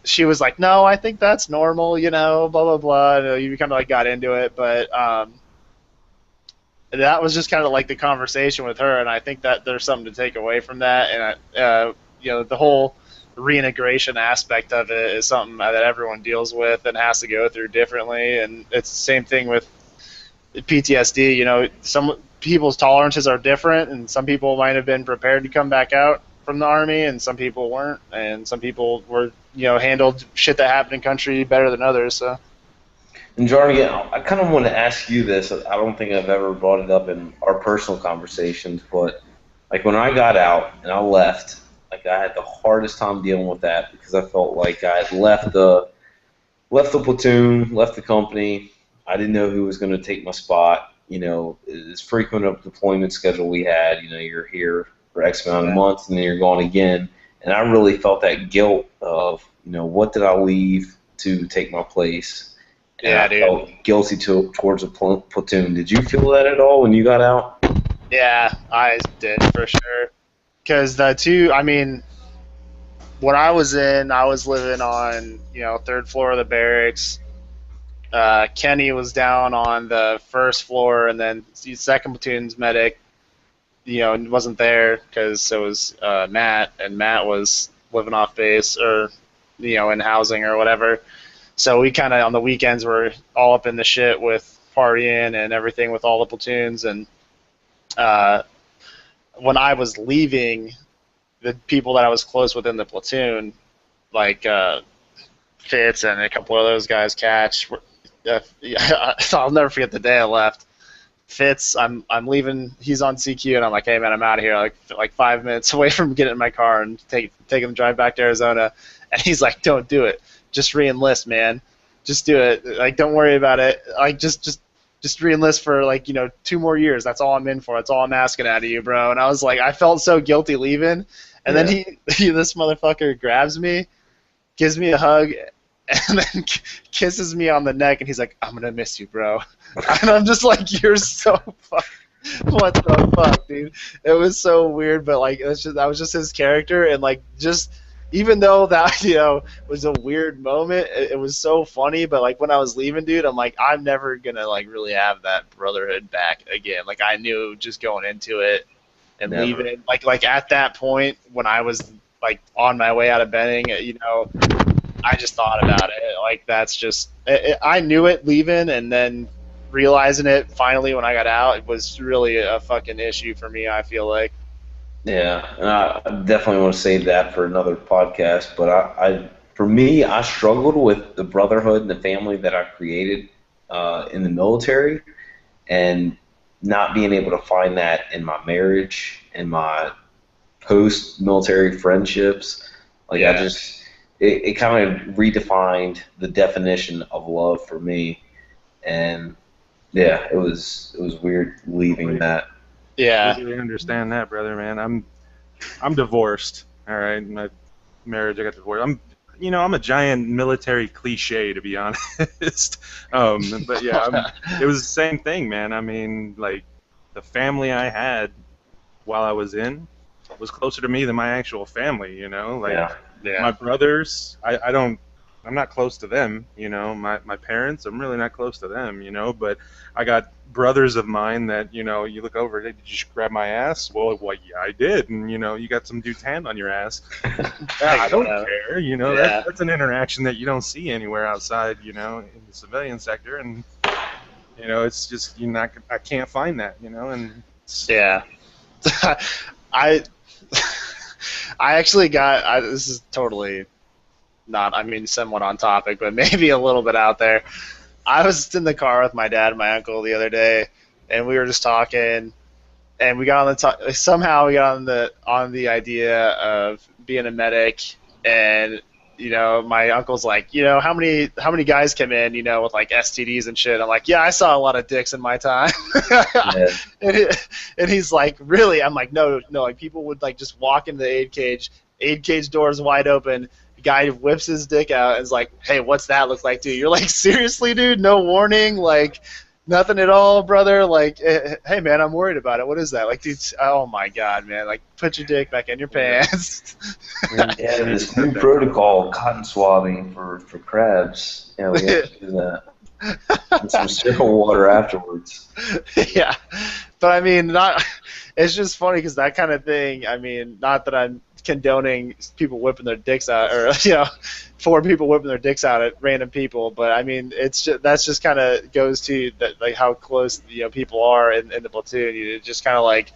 she was like, "No, I think that's normal, blah blah blah." And you kind of like got into it, but that was just kind of like the conversation with her, and I think that there's something to take away from that. And the whole reintegration aspect of it is something that everyone deals with and has to go through differently. And it's the same thing with PTSD. Some people's tolerances are different, and some people might have been prepared to come back out from the army, and some people weren't, and some people were handled shit that happened in country better than others. So. And Jarnigan, I kind of want to ask you this. I don't think I've ever brought it up in our personal conversations, but like when I got out and I left, like I had the hardest time dealing with that because I felt like I had left the platoon, left the company. I didn't know who was going to take my spot. As frequent of deployment schedule we had. You're here for X amount of months and then you're gone again. And I really felt that guilt of, what did I leave to take my place? And Yeah, I dude. felt guilty towards a platoon. Did you feel that at all when you got out? Yeah, I did for sure. Because when I was living on, third floor of the barracks. Kenny was down on the first floor, and then the second platoon's medic, wasn't there because it was Matt, and Matt was living off base or, in housing or whatever. So we kind of on the weekends were all up in the shit with partying and everything with all the platoons. And when I was leaving, the people that I was close with in the platoon, like Fitz and a couple of those guys, Catch. I'll never forget the day I left. Fitz, I'm leaving. He's on CQ, and I'm like, hey man, I'm out of here. Like 5 minutes away from getting in my car and take him to drive back to Arizona. And he's like, don't do it. Just re-enlist, man. Just do it. Like, don't worry about it. Like, just just re-enlist for like 2 more years. That's all I'm in for. That's all I'm asking out of you, bro. And I was like, I felt so guilty leaving. And then this motherfucker grabs me, gives me a hug, and then kisses me on the neck, and he's like, I'm gonna miss you, bro. And I'm just like, you're so fucking. What the fuck, dude? It was so weird, but like that was just his character, and like just even though that was a weird moment, it was so funny. But like when I was leaving, dude, I'm like, I'm never gonna like really have that brotherhood back again. Like I knew just going into it and leaving, like at that point when I was like on my way out of Benning, I just thought about it. Like that's just I knew it leaving, and then realizing it finally when I got out, it was really a fucking issue for me, I feel like. Yeah, and I definitely want to save that for another podcast. But for me, I struggled with the brotherhood and the family that I created in the military, and not being able to find that in my marriage and my post-military friendships. Like it kind of redefined the definition of love for me, and yeah, it was weird leaving that. Yeah. I really understand that, brother, man. I'm divorced. All right, my marriage, I got divorced. I'm a giant military cliche, to be honest. But yeah, it was the same thing, man. I mean, like the family I had while I was in was closer to me than my actual family. Like my brothers, I'm not close to them, My parents, I'm really not close to them, But I got brothers of mine that, you look over, hey, did you just grab my ass? Well, yeah, I did. And, you got some dude's hand on your ass. I don't care, That's an interaction that you don't see anywhere outside, in the civilian sector. And, it's just, I can't find that, and yeah. I actually got, this is totally not, somewhat on topic, but maybe a little bit out there. I was in the car with my dad and my uncle the other day, and we were just talking, and we got on somehow we got on the idea of being a medic, and my uncle's like, how many guys come in, with like STDs and shit. I'm like, yeah, I saw a lot of dicks in my time. And he's like, really? I'm like, no, like people would like just walk into the aid cage doors wide open. Guy whips his dick out and is like, hey, what's that look like, dude? You're like, seriously, dude? No warning? Like, nothing at all, brother? Like, hey, man, I'm worried about it. What is that? Like, dude, oh, my God, man. Like, put your dick back in your pants. Yeah, this new protocol, cotton swabbing for crabs. Yeah, we have to do that. And some sterile water afterwards. Yeah. But, it's just funny because that kind of thing, not that I'm condoning people whipping their dicks out, or for people whipping their dicks out at random people, but it's just, that's just kind of goes to that, like how close people are in the platoon. It's just kind of like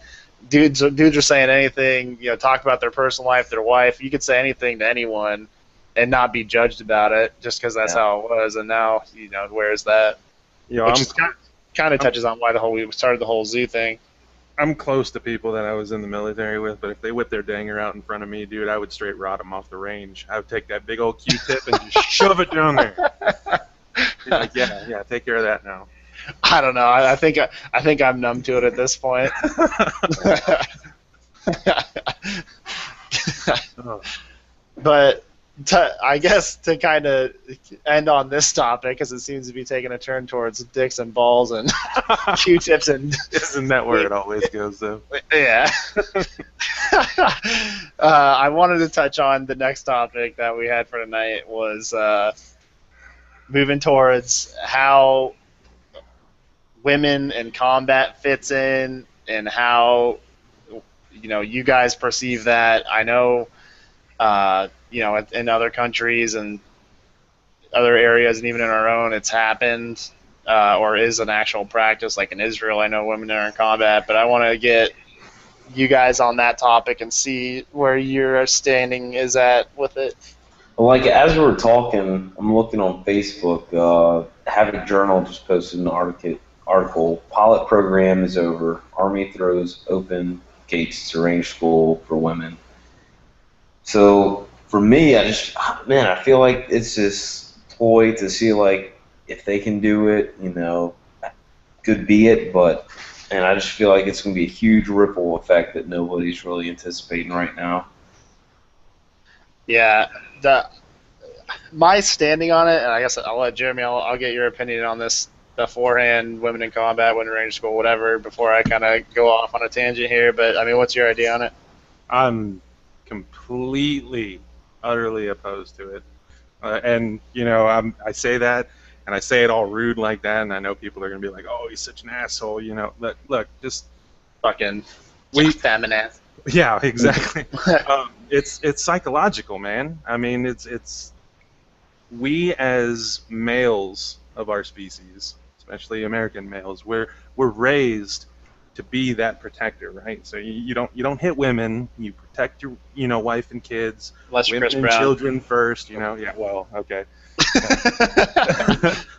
dudes are saying anything, talk about their personal life, their wife. You could say anything to anyone and not be judged about it just because that's how it was. And now where's that? Which kind of touches on why we started the whole zoo thing. I'm close to people that I was in the military with, but if they whipped their danger out in front of me, dude, I would straight rot them off the range. I would take that big old Q-tip and just shove it down there. Be like, yeah, take care of that now. I don't know. I think I'm numb to it at this point. But I guess to kind of end on this topic, because it seems to be taking a turn towards dicks and balls and Q-tips and... Isn't that where it always goes, though? Yeah. I wanted to touch on the next topic that we had for tonight was moving towards how women in combat fits in and how you guys perceive that. I know in other countries and other areas, and even in our own, it's happened or is an actual practice. Like in Israel, I know women are in combat, but I want to get you guys on that topic and see where your standing is at with it. Well, like as we're talking, I'm looking on Facebook. Havoc Journal just posted an article. Pilot program is over. Army throws open gates to range school for women. So for me, I feel like it's this ploy to see like if they can do it, could be it, and I just feel like it's going to be a huge ripple effect that nobody's really anticipating right now. Yeah, my standing on it, and I guess I'll let Jeremy. I'll get your opinion on this beforehand. Women in combat, women in range school, whatever. Before I kind of go off on a tangent here, but I mean, what's your idea on it? I'm completely, utterly opposed to it. And you know, I say that, and I say it all rude like that, and I know people are gonna be like, "Oh, he's such an asshole," you know. Look, just Fucking feminist. yeah, exactly. It's psychological, man. I mean, it's we as males of our species, especially American males, we're raised to be that protector, right? So you don't hit women, you protect your wife and kids, Unless women Chris and Brown. children first, you know. Yeah, well, okay,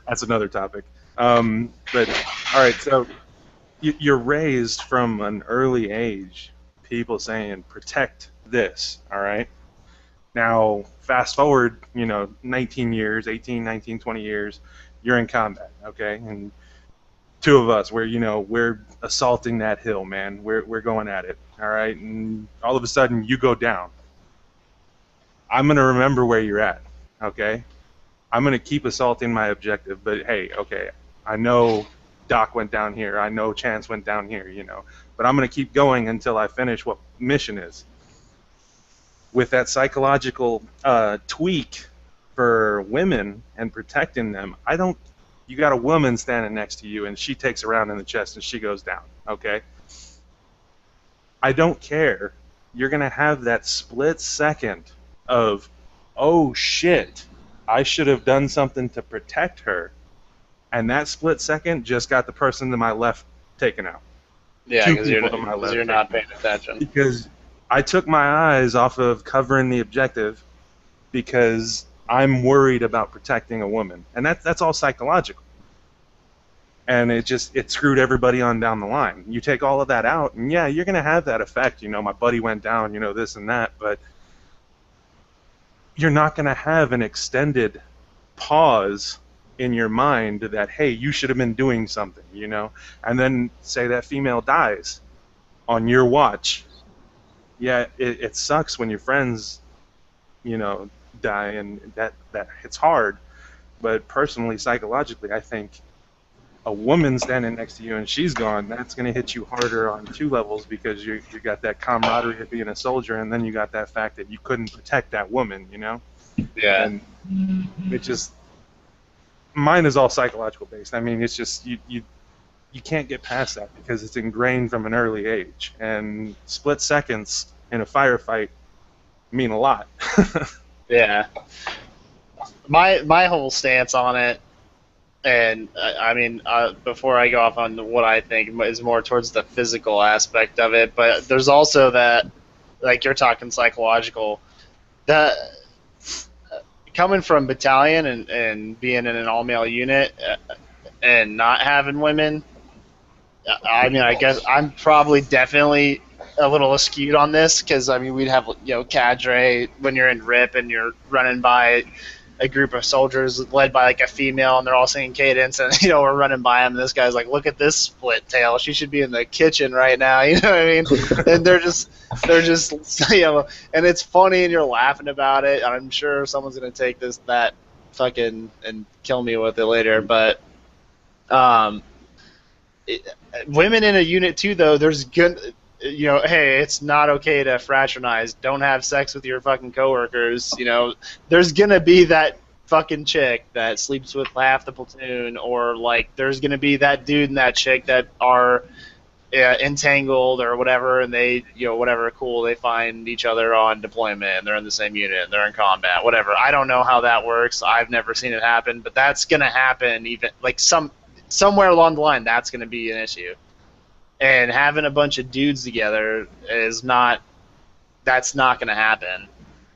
that's another topic. But all right, so you're raised from an early age, people saying protect this, all right? Now, fast forward, 19 years, 18, 19, 20 years, you're in combat, okay? And two of us, we're assaulting that hill, man. We're going at it, all right? And all of a sudden, you go down. I'm going to remember where you're at, okay? I'm going to keep assaulting my objective, but hey, okay, I know Doc went down here. I know Chance went down here, but I'm going to keep going until I finish what mission is. With that psychological tweak for women and protecting them, you got a woman standing next to you and she takes a round in the chest and she goes down, okay? I don't care. You're going to have that split second of, oh shit, I should have done something to protect her. And that split second just got the person to my left taken out. Yeah, because you're not paying attention. Because I took my eyes off of covering the objective because I'm worried about protecting a woman. And that's all psychological. And it screwed everybody on down the line. You take all of that out, and yeah, you're going to have that effect. My buddy went down, this and that, but you're not going to have an extended pause in your mind that, hey, you should have been doing something, and then say that female dies on your watch. Yeah, it sucks when your friends, die, and that it's hard. But personally, psychologically, I think a woman standing next to you and she's gone, that's going to hit you harder on two levels because you got that camaraderie of being a soldier, and then you got that fact that you couldn't protect that woman, Yeah. And it just, mine is all psychological based. I mean, it's just you can't get past that because it's ingrained from an early age, and split seconds in a firefight mean a lot. Yeah. My whole stance on it, and I mean, before I go off on what I think is more towards the physical aspect of it, but there's also that, like you're talking psychological, that coming from battalion and being in an all-male unit and not having women, I mean, I guess I'm probably definitely a little skewed on this because, I mean, we'd have, cadre when you're in RIP and you're running by a group of soldiers led by, like, a female, and they're all singing cadence, and, we're running by them, and this guy's like, look at this split tail. She should be in the kitchen right now, you know what I mean? And they're just, and it's funny, and you're laughing about it, and I'm sure someone's going to take that fucking and kill me with it later, but women in a unit too, though, there's good, hey, it's not okay to fraternize. Don't have sex with your fucking coworkers. There's gonna be that fucking chick that sleeps with half the platoon, or like there's gonna be that dude and that chick that are entangled or whatever, and they, whatever, cool, they find each other on deployment and they're in the same unit and they're in combat, whatever. I don't know how that works. I've never seen it happen, but that's gonna happen. Even like somewhere along the line, that's gonna be an issue. And having a bunch of dudes together that's not going to happen.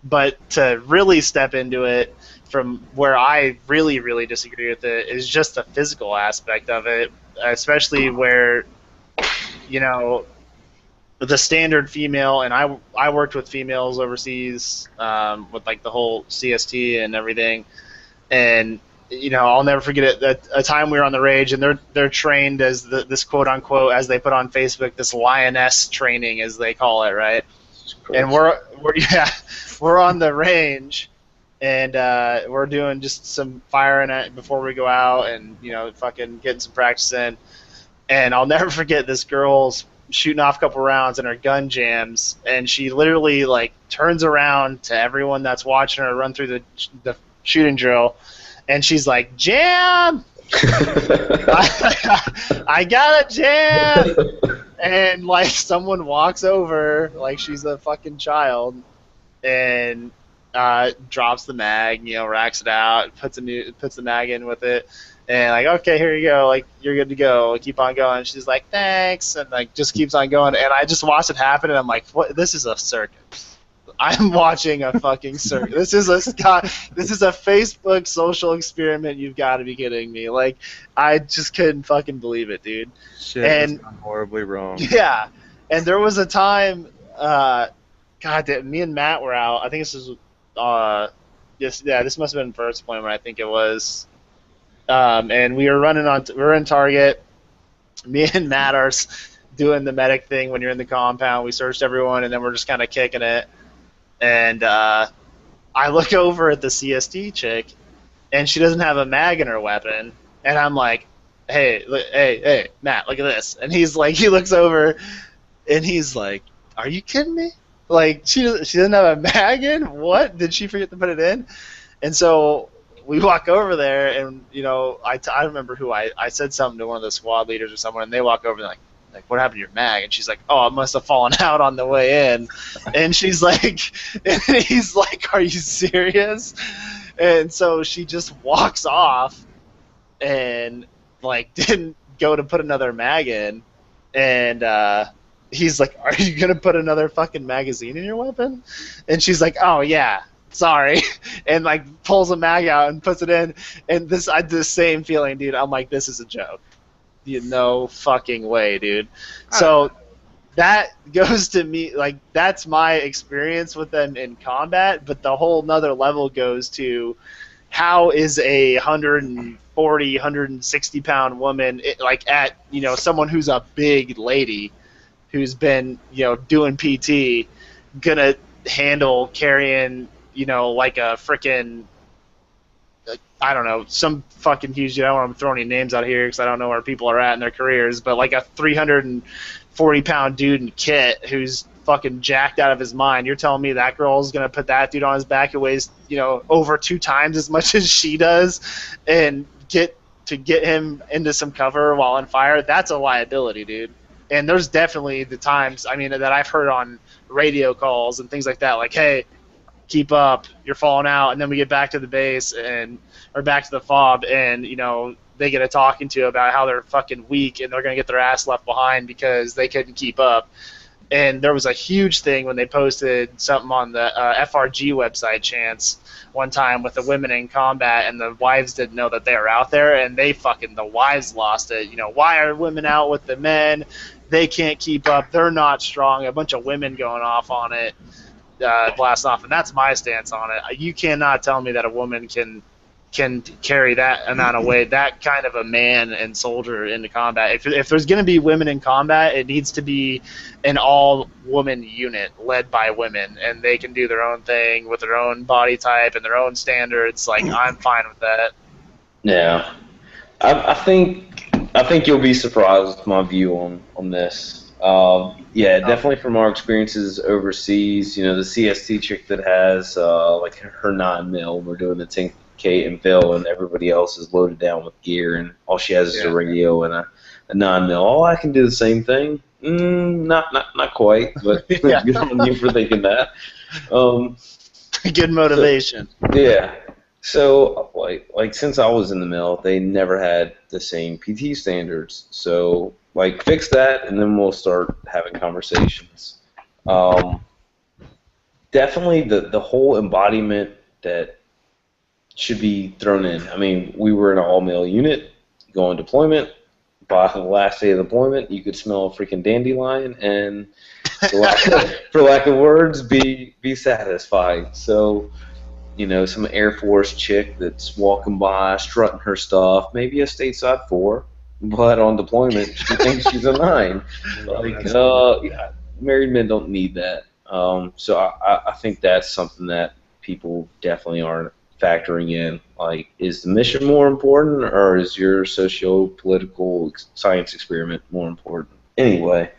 But to really step into it from where I really, really disagree with it is just the physical aspect of it, especially where, the standard female, and I worked with females overseas with like the whole CST and everything, and I'll never forget it. That a time we were on the Rage, and they're trained as this quote unquote, as they put on Facebook, this lioness training, as they call it, right? And we're we're on the range, and we're doing just some firing it before we go out, and fucking getting some practice in. And I'll never forget this girl's shooting off a couple rounds and her gun jams, and she literally like turns around to everyone that's watching her run through the shooting drill, and she's like, "Jam! I got a jam!" And like someone walks over, like she's a fucking child, and drops the mag, racks it out, puts the mag in with it. And like, okay, here you go. Like, you're good to go. Keep on going. She's like, thanks, and like just keeps on going. And I just watched it happen, and I'm like, what? This is a circus. I'm watching a fucking circus. This is a Facebook social experiment. You've got to be kidding me. Like, I just couldn't fucking believe it, dude. Shit has gone horribly wrong. Yeah, and there was a time, me and Matt were out. I think this was, this must have been first deployment. I think it was. And we were in Target. Me and Matt are doing the medic thing when you're in the compound. We searched everyone, and then we're just kind of kicking it. And I look over at the CST chick, and she doesn't have a mag in her weapon. And I'm like, hey, Matt, look at this. And he's like, he looks over, and he's like, are you kidding me? Like, she doesn't have a mag in? What? Did she forget to put it in? And so we walk over there, and I remember who I said something to one of the squad leaders or someone, and they walk over and like, what happened to your mag? And she's like, oh, it must have fallen out on the way in. And she's like, and he's like, are you serious? And so she just walks off, and like didn't go to put another mag in, and he's like, are you gonna put another fucking magazine in your weapon? And she's like, oh yeah, sorry, and like pulls a mag out and puts it in, and I had the same feeling, dude. I'm like, this is a joke. No fucking way, dude. So that goes to me, like, that's my experience with them in combat, but the whole nother level goes to how is a 140, 160 pound woman, like at, someone who's a big lady who's been, doing PT, gonna handle carrying, like a frickin', I don't know, some fucking huge, I don't want to throw any names out here because I don't know where people are at in their careers, but like a 340-pound dude in kit who's fucking jacked out of his mind. You're telling me that girl's going to put that dude on his back who weighs, over 2 times as much as she does and get him into some cover while on fire? That's a liability, dude. And there's definitely the times, that I've heard on radio calls and things like that, like, hey, keep up, you're falling out, and then we get back to the base or back to the FOB, and they get a talking to about how they're fucking weak and they're gonna get their ass left behind because they couldn't keep up. And there was a huge thing when they posted something on the FRG website, Chance, one time with the women in combat, and the wives didn't know that they were out there, and the wives lost it. Why are women out with the men? They can't keep up. They're not strong. A bunch of women going off on it. Blast off, and that's my stance on it. You cannot tell me that a woman can carry that amount of weight, that kind of a man and soldier into combat. If there's going to be women in combat, it needs to be an all-woman unit led by women, and they can do their own thing with their own body type and their own standards. Like, I'm fine with that. Yeah, I think you'll be surprised with my view on this. Definitely from our experiences overseas, the CST chick that has like her 9mm, we're doing the 10K and Bill, and everybody else is loaded down with gear, and all she has is a radio and a 9mm. Oh, I can do the same thing. Not quite, but good on you for thinking that. Good motivation. Yeah. So, like since I was in the mill, they never had the same PT standards. So, like, fix that, and then we'll start having conversations. Definitely the whole embodiment that should be thrown in. We were in an all-male unit, go on deployment. By the last day of deployment, you could smell a freaking dandelion, and for lack of words, be satisfied. So some Air Force chick that's walking by, strutting her stuff, maybe a stateside 4, but on deployment, she thinks she's a 9. Like, yeah, married men don't need that. So I think that's something that people definitely aren't factoring in. Like, is the mission more important, or is your socio-political science experiment more important? Anyway,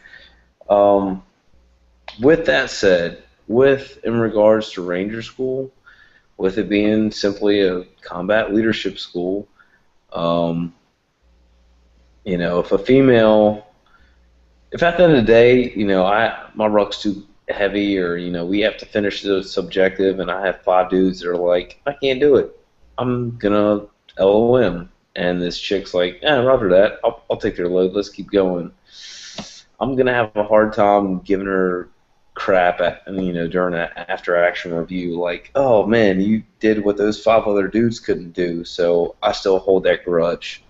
um, with that said, in regards to Ranger School, with it being simply a combat leadership school, um, if a female, if at the end of the day, my ruck's too heavy, or we have to finish the subjective, and I have 5 dudes that are like, I can't do it, I'm gonna LOM, and this chick's like, roger that, I'll take their load, let's keep going. I'm gonna have a hard time giving her crap during an after action review, like, oh man, you did what those 5 other dudes couldn't do, so I still hold that grudge.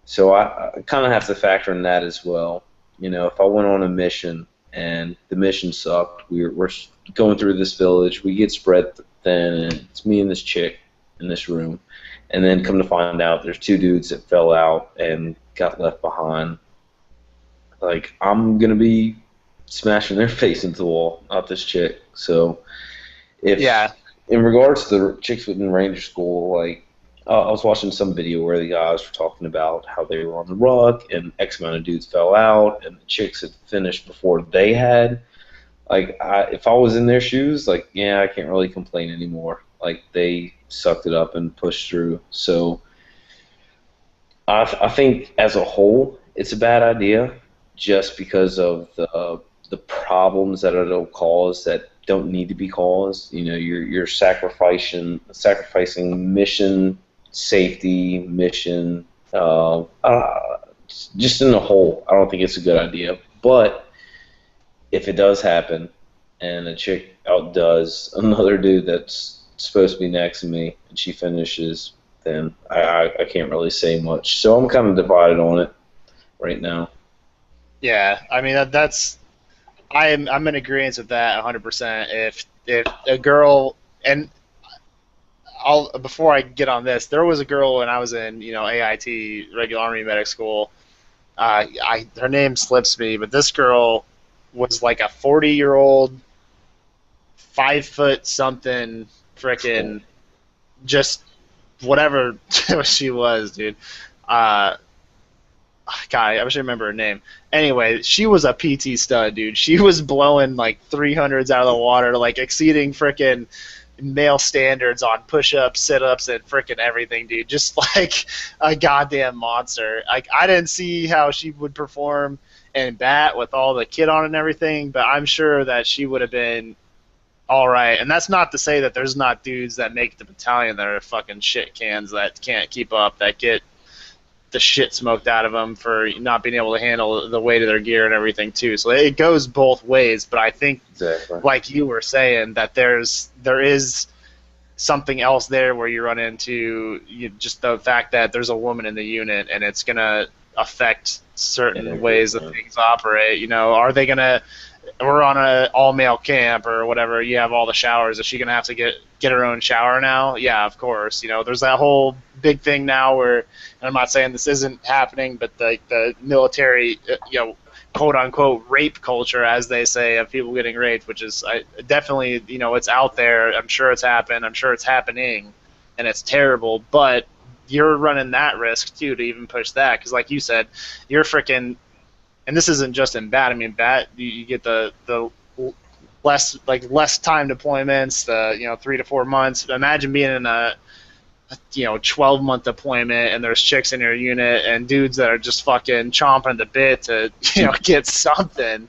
So I kind of have to factor in that as well. If I went on a mission and the mission sucked, we're going through this village, we get spread thin, and it's me and this chick in this room, and then come to find out there's 2 dudes that fell out and got left behind. Like, I'm gonna be smashing their face into the wall, not this chick. So, in regards to the chicks within Ranger School, like, I was watching some video where the guys were talking about how they were on the ruck and X amount of dudes fell out and the chicks had finished before they had. Like, if I was in their shoes, like, yeah, I can't really complain anymore. Like, they sucked it up and pushed through. So, I think as a whole, it's a bad idea just because of the problems that it'll cause that don't need to be caused. You're sacrificing mission safety, mission, just in the whole, I don't think it's a good idea. But if it does happen, and a chick outdoes another dude that's supposed to be next to me, and she finishes, then I can't really say much. So I'm kind of divided on it right now. Yeah, I mean I'm in agreement with that 100%. If a girl, and before I get on this, there was a girl when I was in AIT, regular Army medic school. Her name slips me, but this girl was like a 40-year-old, 5 foot something, frickin' just whatever she was, dude. God, I wish I remember her name. Anyway, she was a PT stud, dude. She was blowing like 300s out of the water, like exceeding frickin' male standards on push-ups, sit-ups, and frickin' everything, dude. Just like a goddamn monster. Like, I didn't see how she would perform in bat with all the kit on and everything, but I'm sure that she would have been all right. And that's not to say that there's not dudes that make the battalion that are fucking shit cans that can't keep up, that get the shit smoked out of them for not being able to handle the weight of their gear and everything too. So it goes both ways, but I think, exactly, like you were saying, that there is something else there where you run into just the fact that there's a woman in the unit, and it's gonna affect certain ways that things operate. Are they gonna? We're on a all-male camp or whatever. You have all the showers. Is she gonna have to get her own shower now? Yeah, of course. There's that whole big thing now where, and I'm not saying this isn't happening, but the military, quote unquote rape culture, as they say, of people getting raped, which is definitely, it's out there. I'm sure it's happened. I'm sure it's happening, and it's terrible. But you're running that risk too to even push that, because like you said, you're freaking. And this isn't just in bat. I mean, bat, you get the less time deployments, the 3 to 4 months. Imagine being in a 12-month deployment, and there's chicks in your unit and dudes that are just fucking chomping at the bit to get something,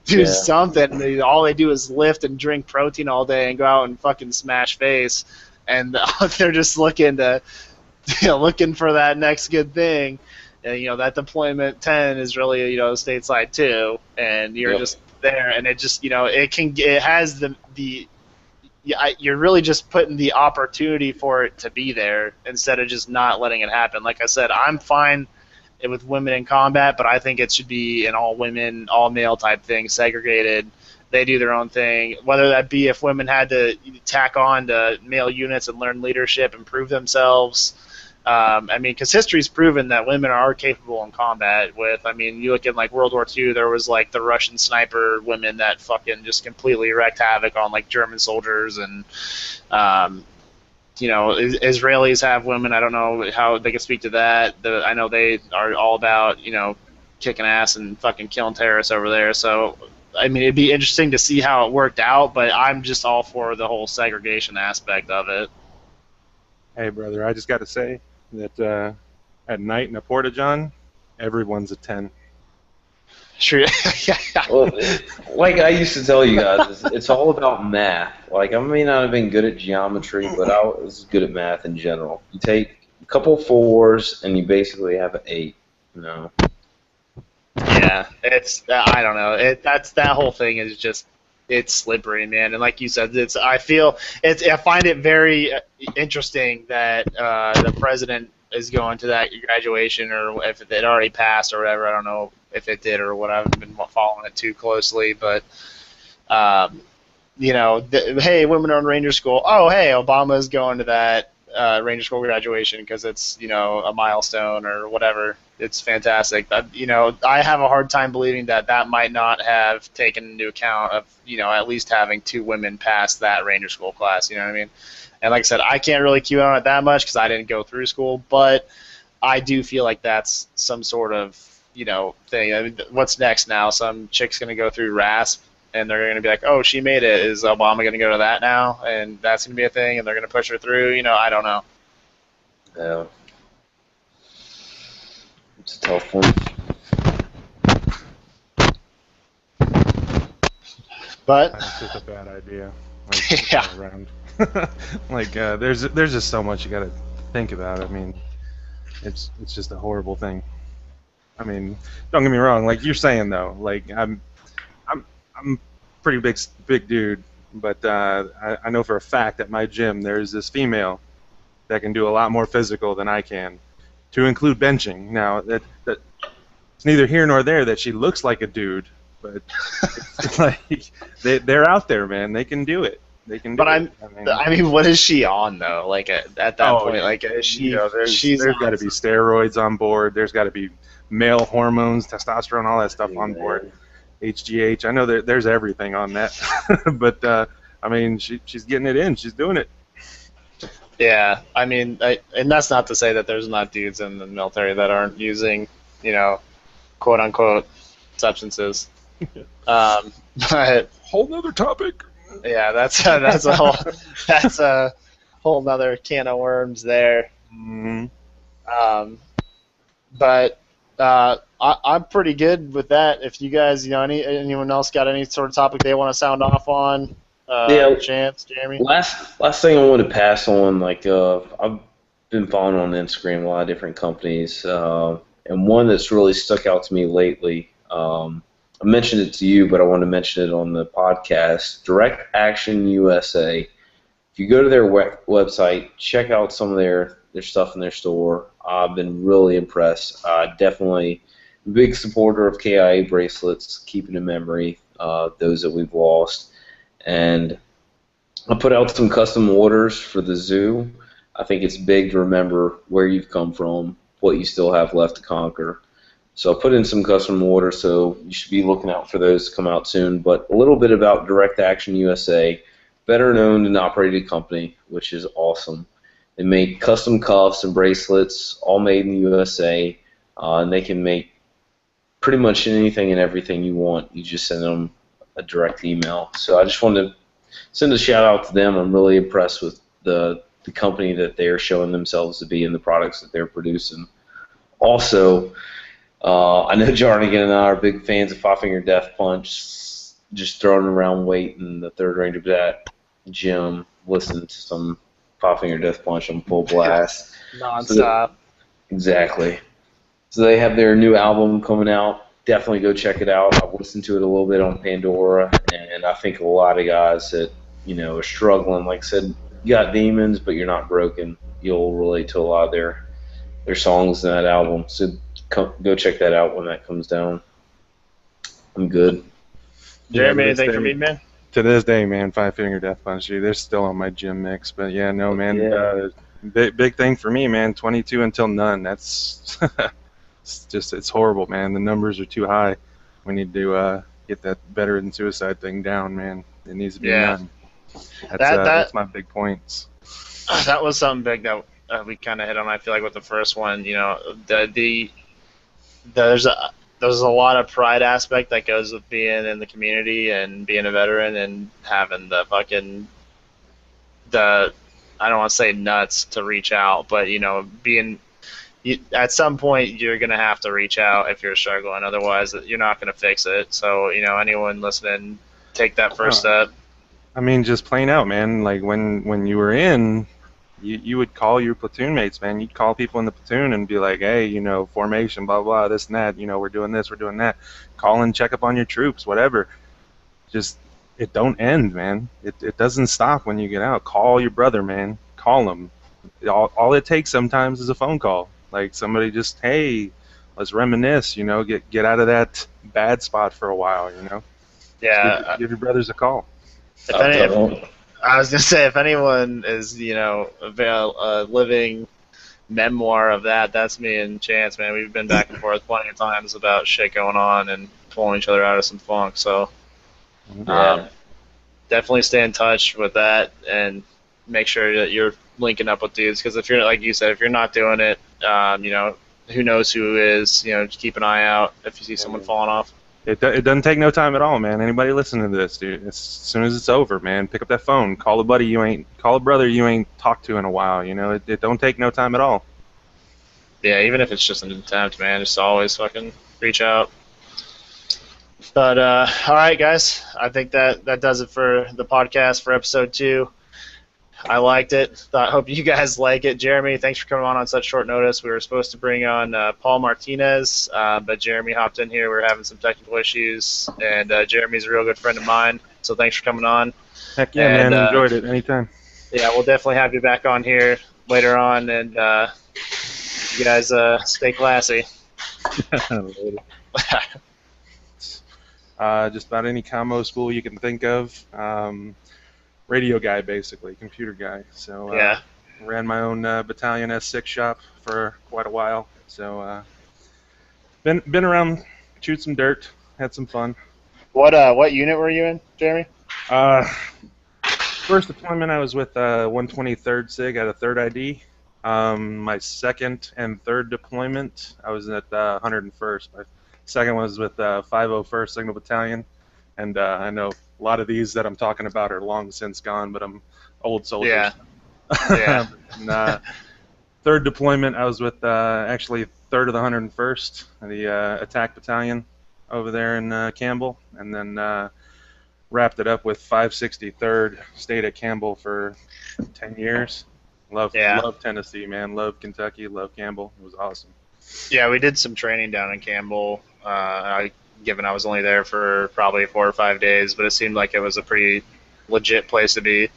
do something. All they do is lift and drink protein all day and go out and fucking smash face, and they're just looking for that next good thing. And that deployment 10 is really stateside 2, and you're just there, and it just it has you're really just putting the opportunity for it to be there instead of just not letting it happen. Like I said, I'm fine with women in combat, but I think it should be an all women, all male type thing, segregated. they do their own thing. Whether that be if women had to tack on to male units and learn leadership and prove themselves. I mean, because history's proven that women are capable in combat. With, I mean, you look at like World War II, there was like the Russian sniper women that fucking just completely wreaked havoc on like German soldiers, and Israelis have women. I don't know how they can speak to that. I know they are all about kicking ass and fucking killing terrorists over there. So I mean, it'd be interesting to see how it worked out, but I'm just all for the whole segregation aspect of it. Hey, brother, I just got to say that at night in a porta-john, everyone's a 10. Sure. Yeah. Well, like I used to tell you guys, it's all about math. Like, I may not have been good at geometry, but I was good at math in general. You take a couple 4s, and you basically have an 8. Yeah, it's I don't know. That whole thing is just, it's slippery, man. And like you said, I find it very interesting that the president is going to that graduation, or if it had already passed or whatever. I don't know if it did or what. I haven't been following it too closely, but hey, women are in Ranger School. Oh, hey, Obama's going to that Ranger School graduation because it's a milestone or whatever. It's fantastic. I have a hard time believing that might not have taken into account of at least having 2 women pass that Ranger School class. You know what I mean? And like I said, I can't really cue on it that much because I didn't go through school, but I do feel like that's some sort of thing. I mean, what's next now? Some chick's gonna go through RASP, and they're gonna be like, "Oh, she made it. Is Obama gonna go to that now?" And that's gonna be a thing, and they're gonna push her through. I don't know. Yeah. It's a tough one. But That's just a bad idea. Yeah. Around. There's just so much you got to think about. I mean, it's just a horrible thing. I mean, don't get me wrong. Like you're saying though, like I'm pretty big dude, but I know for a fact at my gym there's this female that can do a lot more physical than I can, to include benching. Now that it's neither here nor there that she looks like a dude, but it's like they're out there, man. They can do it. They can do it. I mean, what is she on though? Like at that point, like is she? There's got to be steroids on board. There's got to be male hormones, testosterone, all that stuff on board. HGH. I know there's everything on that, but I mean, she's getting it in. She's doing it. Yeah, I mean, and that's not to say that there's not dudes in the military that aren't using, quote unquote, substances. But Whole nother topic. yeah, that's a whole nother can of worms there. Mm-hmm. But I'm pretty good with that. If you guys, anyone else got any sort of topic they want to sound off on? Chance, Jeremy. Last thing I want to pass on, I've been following on Instagram a lot of different companies, and one that's really stuck out to me lately. I mentioned it to you, but I want to mention it on the podcast. Direct Action USA. If you go to their website, check out some of their stuff in their store. I've been really impressed. Definitely a big supporter of KIA bracelets, keeping in memory those that we've lost. And I put out some custom orders for the zoo. I think it's big to remember where you've come from, what you still have left to conquer. So I put in some custom orders, so you should be looking out for those to come out soon. But a little bit about Direct Action USA, better owned and operated company, which is awesome. They make custom cuffs and bracelets, all made in the USA, and they can make pretty much anything and everything you want. You just send them a direct email. So I just wanted to send a shout out to them. I'm really impressed with the company that they're showing themselves to be and the products that they're producing. Also, I know Jarnigan and I are big fans of Five Finger Death Punch, just throwing around weight in the Third Ranger Bat gym, listening to some Five Finger Death Punch on full blast. Nonstop. Exactly. So they have their new album coming out. Definitely go check it out. I've listened to it a little bit on Pandora, and I think a lot of guys that are struggling, like I said, you got demons, but you're not broken. You'll relate to a lot of their songs in that album. So go check that out when that comes down. I'm good. Yeah, Jeremy, anything for me, man? to this day, man, Five Finger Death Punch, dude, they're still on my gym mix. But yeah, no, man, Yeah. big thing for me, man. 22 until none. That's it's horrible, man. The numbers are too high. We need to get that veteran suicide thing down, man. It needs to be Yeah, none. that That's my big points. that was something big that we kind of hit on. I feel like with the first one, you know, there's a lot of pride aspect that goes with being in the community and being a veteran and having the fucking the I don't want to say nuts to reach out, but you know, at some point you're gonna have to reach out if you're struggling. Otherwise, you're not gonna fix it. So you know, anyone listening, take that first step. I mean, just plain out, man. Like when you were in, you would call your platoon mates, man. You'd call people in the platoon and be like, hey, you know, formation, blah blah, this and that. You know, we're doing this, we're doing that. Call and check up on your troops, whatever. Just it don't end, man. It doesn't stop when you get out. Call your brother, man. Call him. All it takes sometimes is a phone call. Like somebody just, hey, let's reminisce. You know, get out of that bad spot for a while. You know, Yeah, give your brothers a call. I was gonna say if anyone is a living memoir of that, that's me and Chance, man. We've been back and forth plenty of times about shit going on and pulling each other out of some funk. So definitely stay in touch with that and make sure that you're linking up with dudes. Because if you're, like you said, if you're not doing it, who knows who is? You know, just keep an eye out if you see someone falling off. It doesn't take no time at all, man. Anybody listening to this, dude, as soon as it's over, man, pick up that phone, call a brother you ain't talked to in a while. You know, it don't take no time at all. Yeah, even if it's just an attempt, man, just always fucking reach out. But all right, guys, I think that does it for the podcast for episode 2. I liked it. Hope you guys like it. Jeremy, thanks for coming on such short notice. We were supposed to bring on Paul Martinez, but Jeremy hopped in here. We were having some technical issues, and Jeremy's a real good friend of mine, so thanks for coming on. Heck yeah, man. Enjoyed it. Anytime. Yeah, we'll definitely have you back on here later on, and you guys stay classy. Just about any combo school you can think of. Radio guy, basically, computer guy. So yeah, ran my own battalion S6 shop for quite a while. So been around, chewed some dirt, had some fun. What unit were you in, Jeremy? First deployment I was with 123rd SIG at a 3rd ID. My second and third deployment I was at 101st. My second was with 501st Signal Battalion, and I know a lot of these that I'm talking about are long since gone, but I'm old soldiers. Yeah. Yeah. And, third deployment, I was with actually 3rd of the 101st, the attack battalion over there in Campbell, and then wrapped it up with 563rd. Stayed at Campbell for 10 years. Love Tennessee, man. Love Kentucky. Love Campbell. It was awesome. Yeah, we did some training down in Campbell. Given I was only there for probably 4 or 5 days, but it seemed like it was a pretty legit place to be.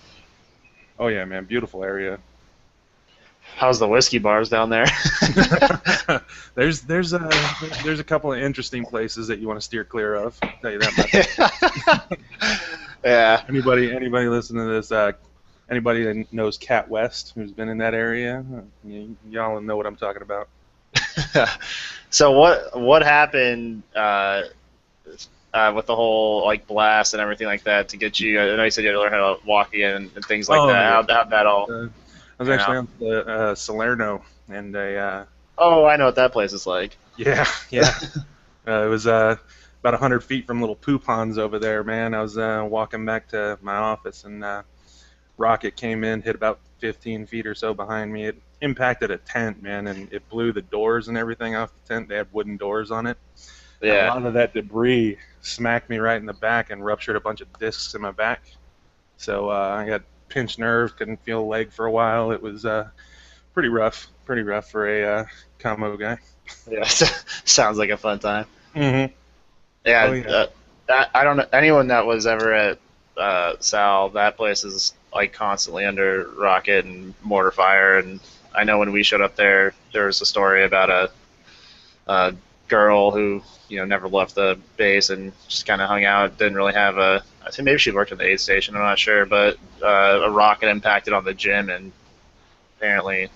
Oh yeah, man, beautiful area. How's the whiskey bars down there? There's a couple of interesting places that you want to steer clear of. I'll tell you that much. Yeah. Anybody listening to this? Anybody that knows Cat West, who's been in that area, y'all know what I'm talking about. So what happened with the whole like blast and everything like that to get you? I know you said you had to learn how to walk again and things like that. Yeah. How'd that all? I was actually on the Salerno, and oh, I know what that place is like. Yeah. It was about 100 feet from little poo ponds over there, man. I was walking back to my office, and rocket came in, hit about 15 feet or so behind me. It impacted a tent, man, and it blew the doors and everything off the tent. They had wooden doors on it. Yeah. A lot of that debris smacked me right in the back and ruptured a bunch of discs in my back. So I got pinched nerve, couldn't feel a leg for a while. It was pretty rough for a combo guy. Yeah, sounds like a fun time. Mm-hmm. Yeah, Oh, yeah. I don't know anyone that was ever at Sal. That place is like constantly under rocket and mortar fire, and I know when we showed up there was a story about a girl who never left the base and just kind of hung out. Didn't really have a. I think maybe she worked at the aid station. I'm not sure, but a rocket impacted on the gym, and apparently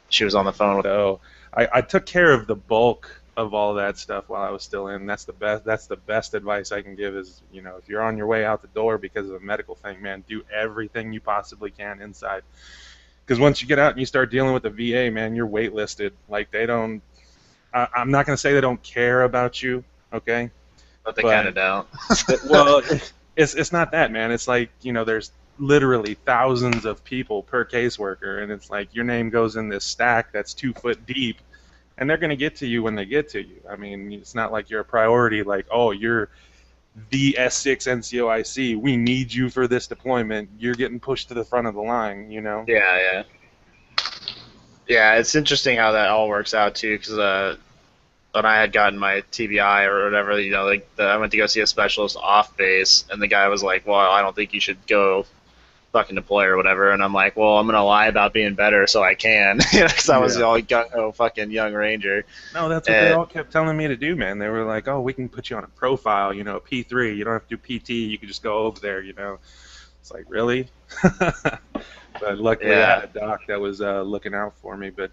she was on the phone with. So I took care of the bulk of all that stuff while I was still in. That's the best. That's the best advice I can give. Is if you're on your way out the door because of a medical thing, man, do everything you possibly can inside. Because once you get out and you start dealing with the VA, man, you're waitlisted. Like they don't. I'm not going to say they don't care about you, okay? But they kind of don't. Well, it's not that, man. It's like there's literally thousands of people per caseworker, and it's like your name goes in this stack that's 2 foot deep, and they're going to get to you when they get to you. I mean, it's not like you're a priority. Like, oh, you're the S6 NCOIC. We need you for this deployment. You're getting pushed to the front of the line. Yeah. Yeah, it's interesting how that all works out too, because when I had gotten my TBI or whatever, I went to go see a specialist off base, and the guy was like, "Well, I don't think you should go fucking deploy or whatever," and I'm like, "Well, I'm gonna lie about being better so I can," because I was all gung-ho fucking young ranger. No, that's what they all kept telling me to do, man. They were like, "Oh, we can put you on a profile, a P3. You don't have to do PT. You can just go over there, It's like, really? But luckily I had a doc that was looking out for me. But,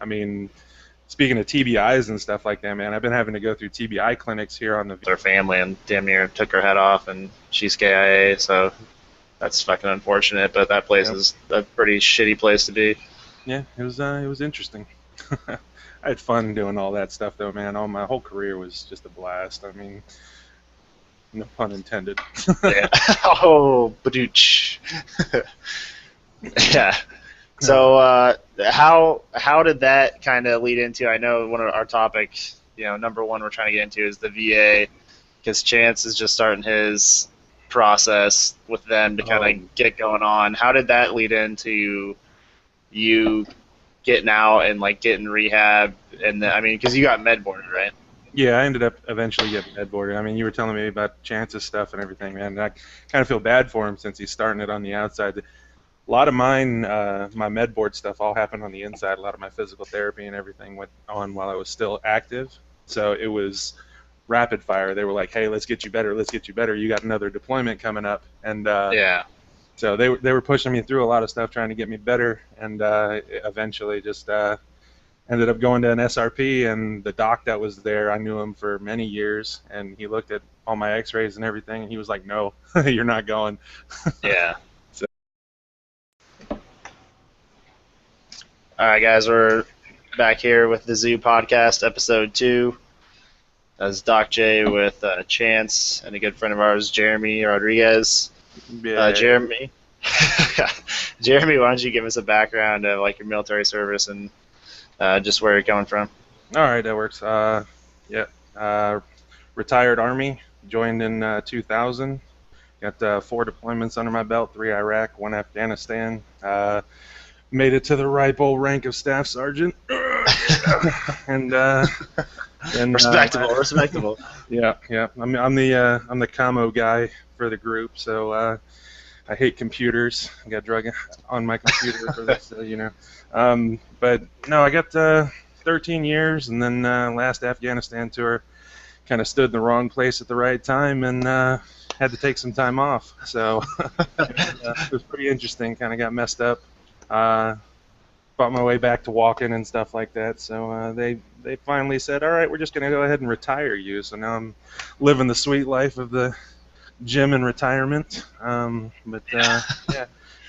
I mean, speaking of TBIs and stuff like that, man, I've been having to go through TBI clinics here on the... Her family and damn near took her head off, and she's KIA, so that's fucking unfortunate. But that place is a pretty shitty place to be. Yeah, it was interesting. I had fun doing all that stuff, though, man. My whole career was just a blast. I mean... No pun intended. Yeah. Oh, badooch. Yeah. So how did that kind of lead into? I know one of our topics, number one we're trying to get into is the VA, because Chance is just starting his process with them to kind of get going on. How did that lead into you getting out and like getting rehab? And I mean, because you got med boarded, right? Yeah, I ended up eventually getting med boarded. I mean, you were telling me about Chance's stuff and everything, man. And I kind of feel bad for him since he's starting it on the outside. A lot of mine, my med board stuff, all happened on the inside. A lot of my physical therapy and everything went on while I was still active. So it was rapid fire. They were like, "Hey, let's get you better. Let's get you better. You got another deployment coming up." And so they were pushing me through a lot of stuff, trying to get me better, and eventually just. Ended up going to an SRP, and the doc that was there, I knew him for many years, and he looked at all my x-rays and everything, and he was like, "No, you're not going." Yeah. So. All right, guys, we're back here with the Zoo Podcast, Episode 2. That's Doc J with Chance and a good friend of ours, Jeremy Rodriguez. Yeah. Jeremy, Jeremy, why don't you give us a background of like your military service and just where you're coming from? All right, that works. Retired Army, joined in 2000. Got 4 deployments under my belt, 3 Iraq, 1 Afghanistan. Made it to the ripe old rank of Staff Sergeant. and respectable. Yeah. I'm the commo guy for the group, so I hate computers. I got drug on my computer for this, But no, I got 13 years, and then last Afghanistan tour kind of stood in the wrong place at the right time, and had to take some time off. So it was pretty interesting. Kind of got messed up. Fought my way back to walking and stuff like that. So they finally said, "All right, we're just going to go ahead and retire you." So now I'm living the sweet life of the gym in retirement. Yeah,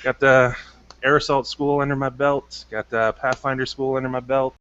got the Air Assault School under my belt. Got the Pathfinder School under my belt.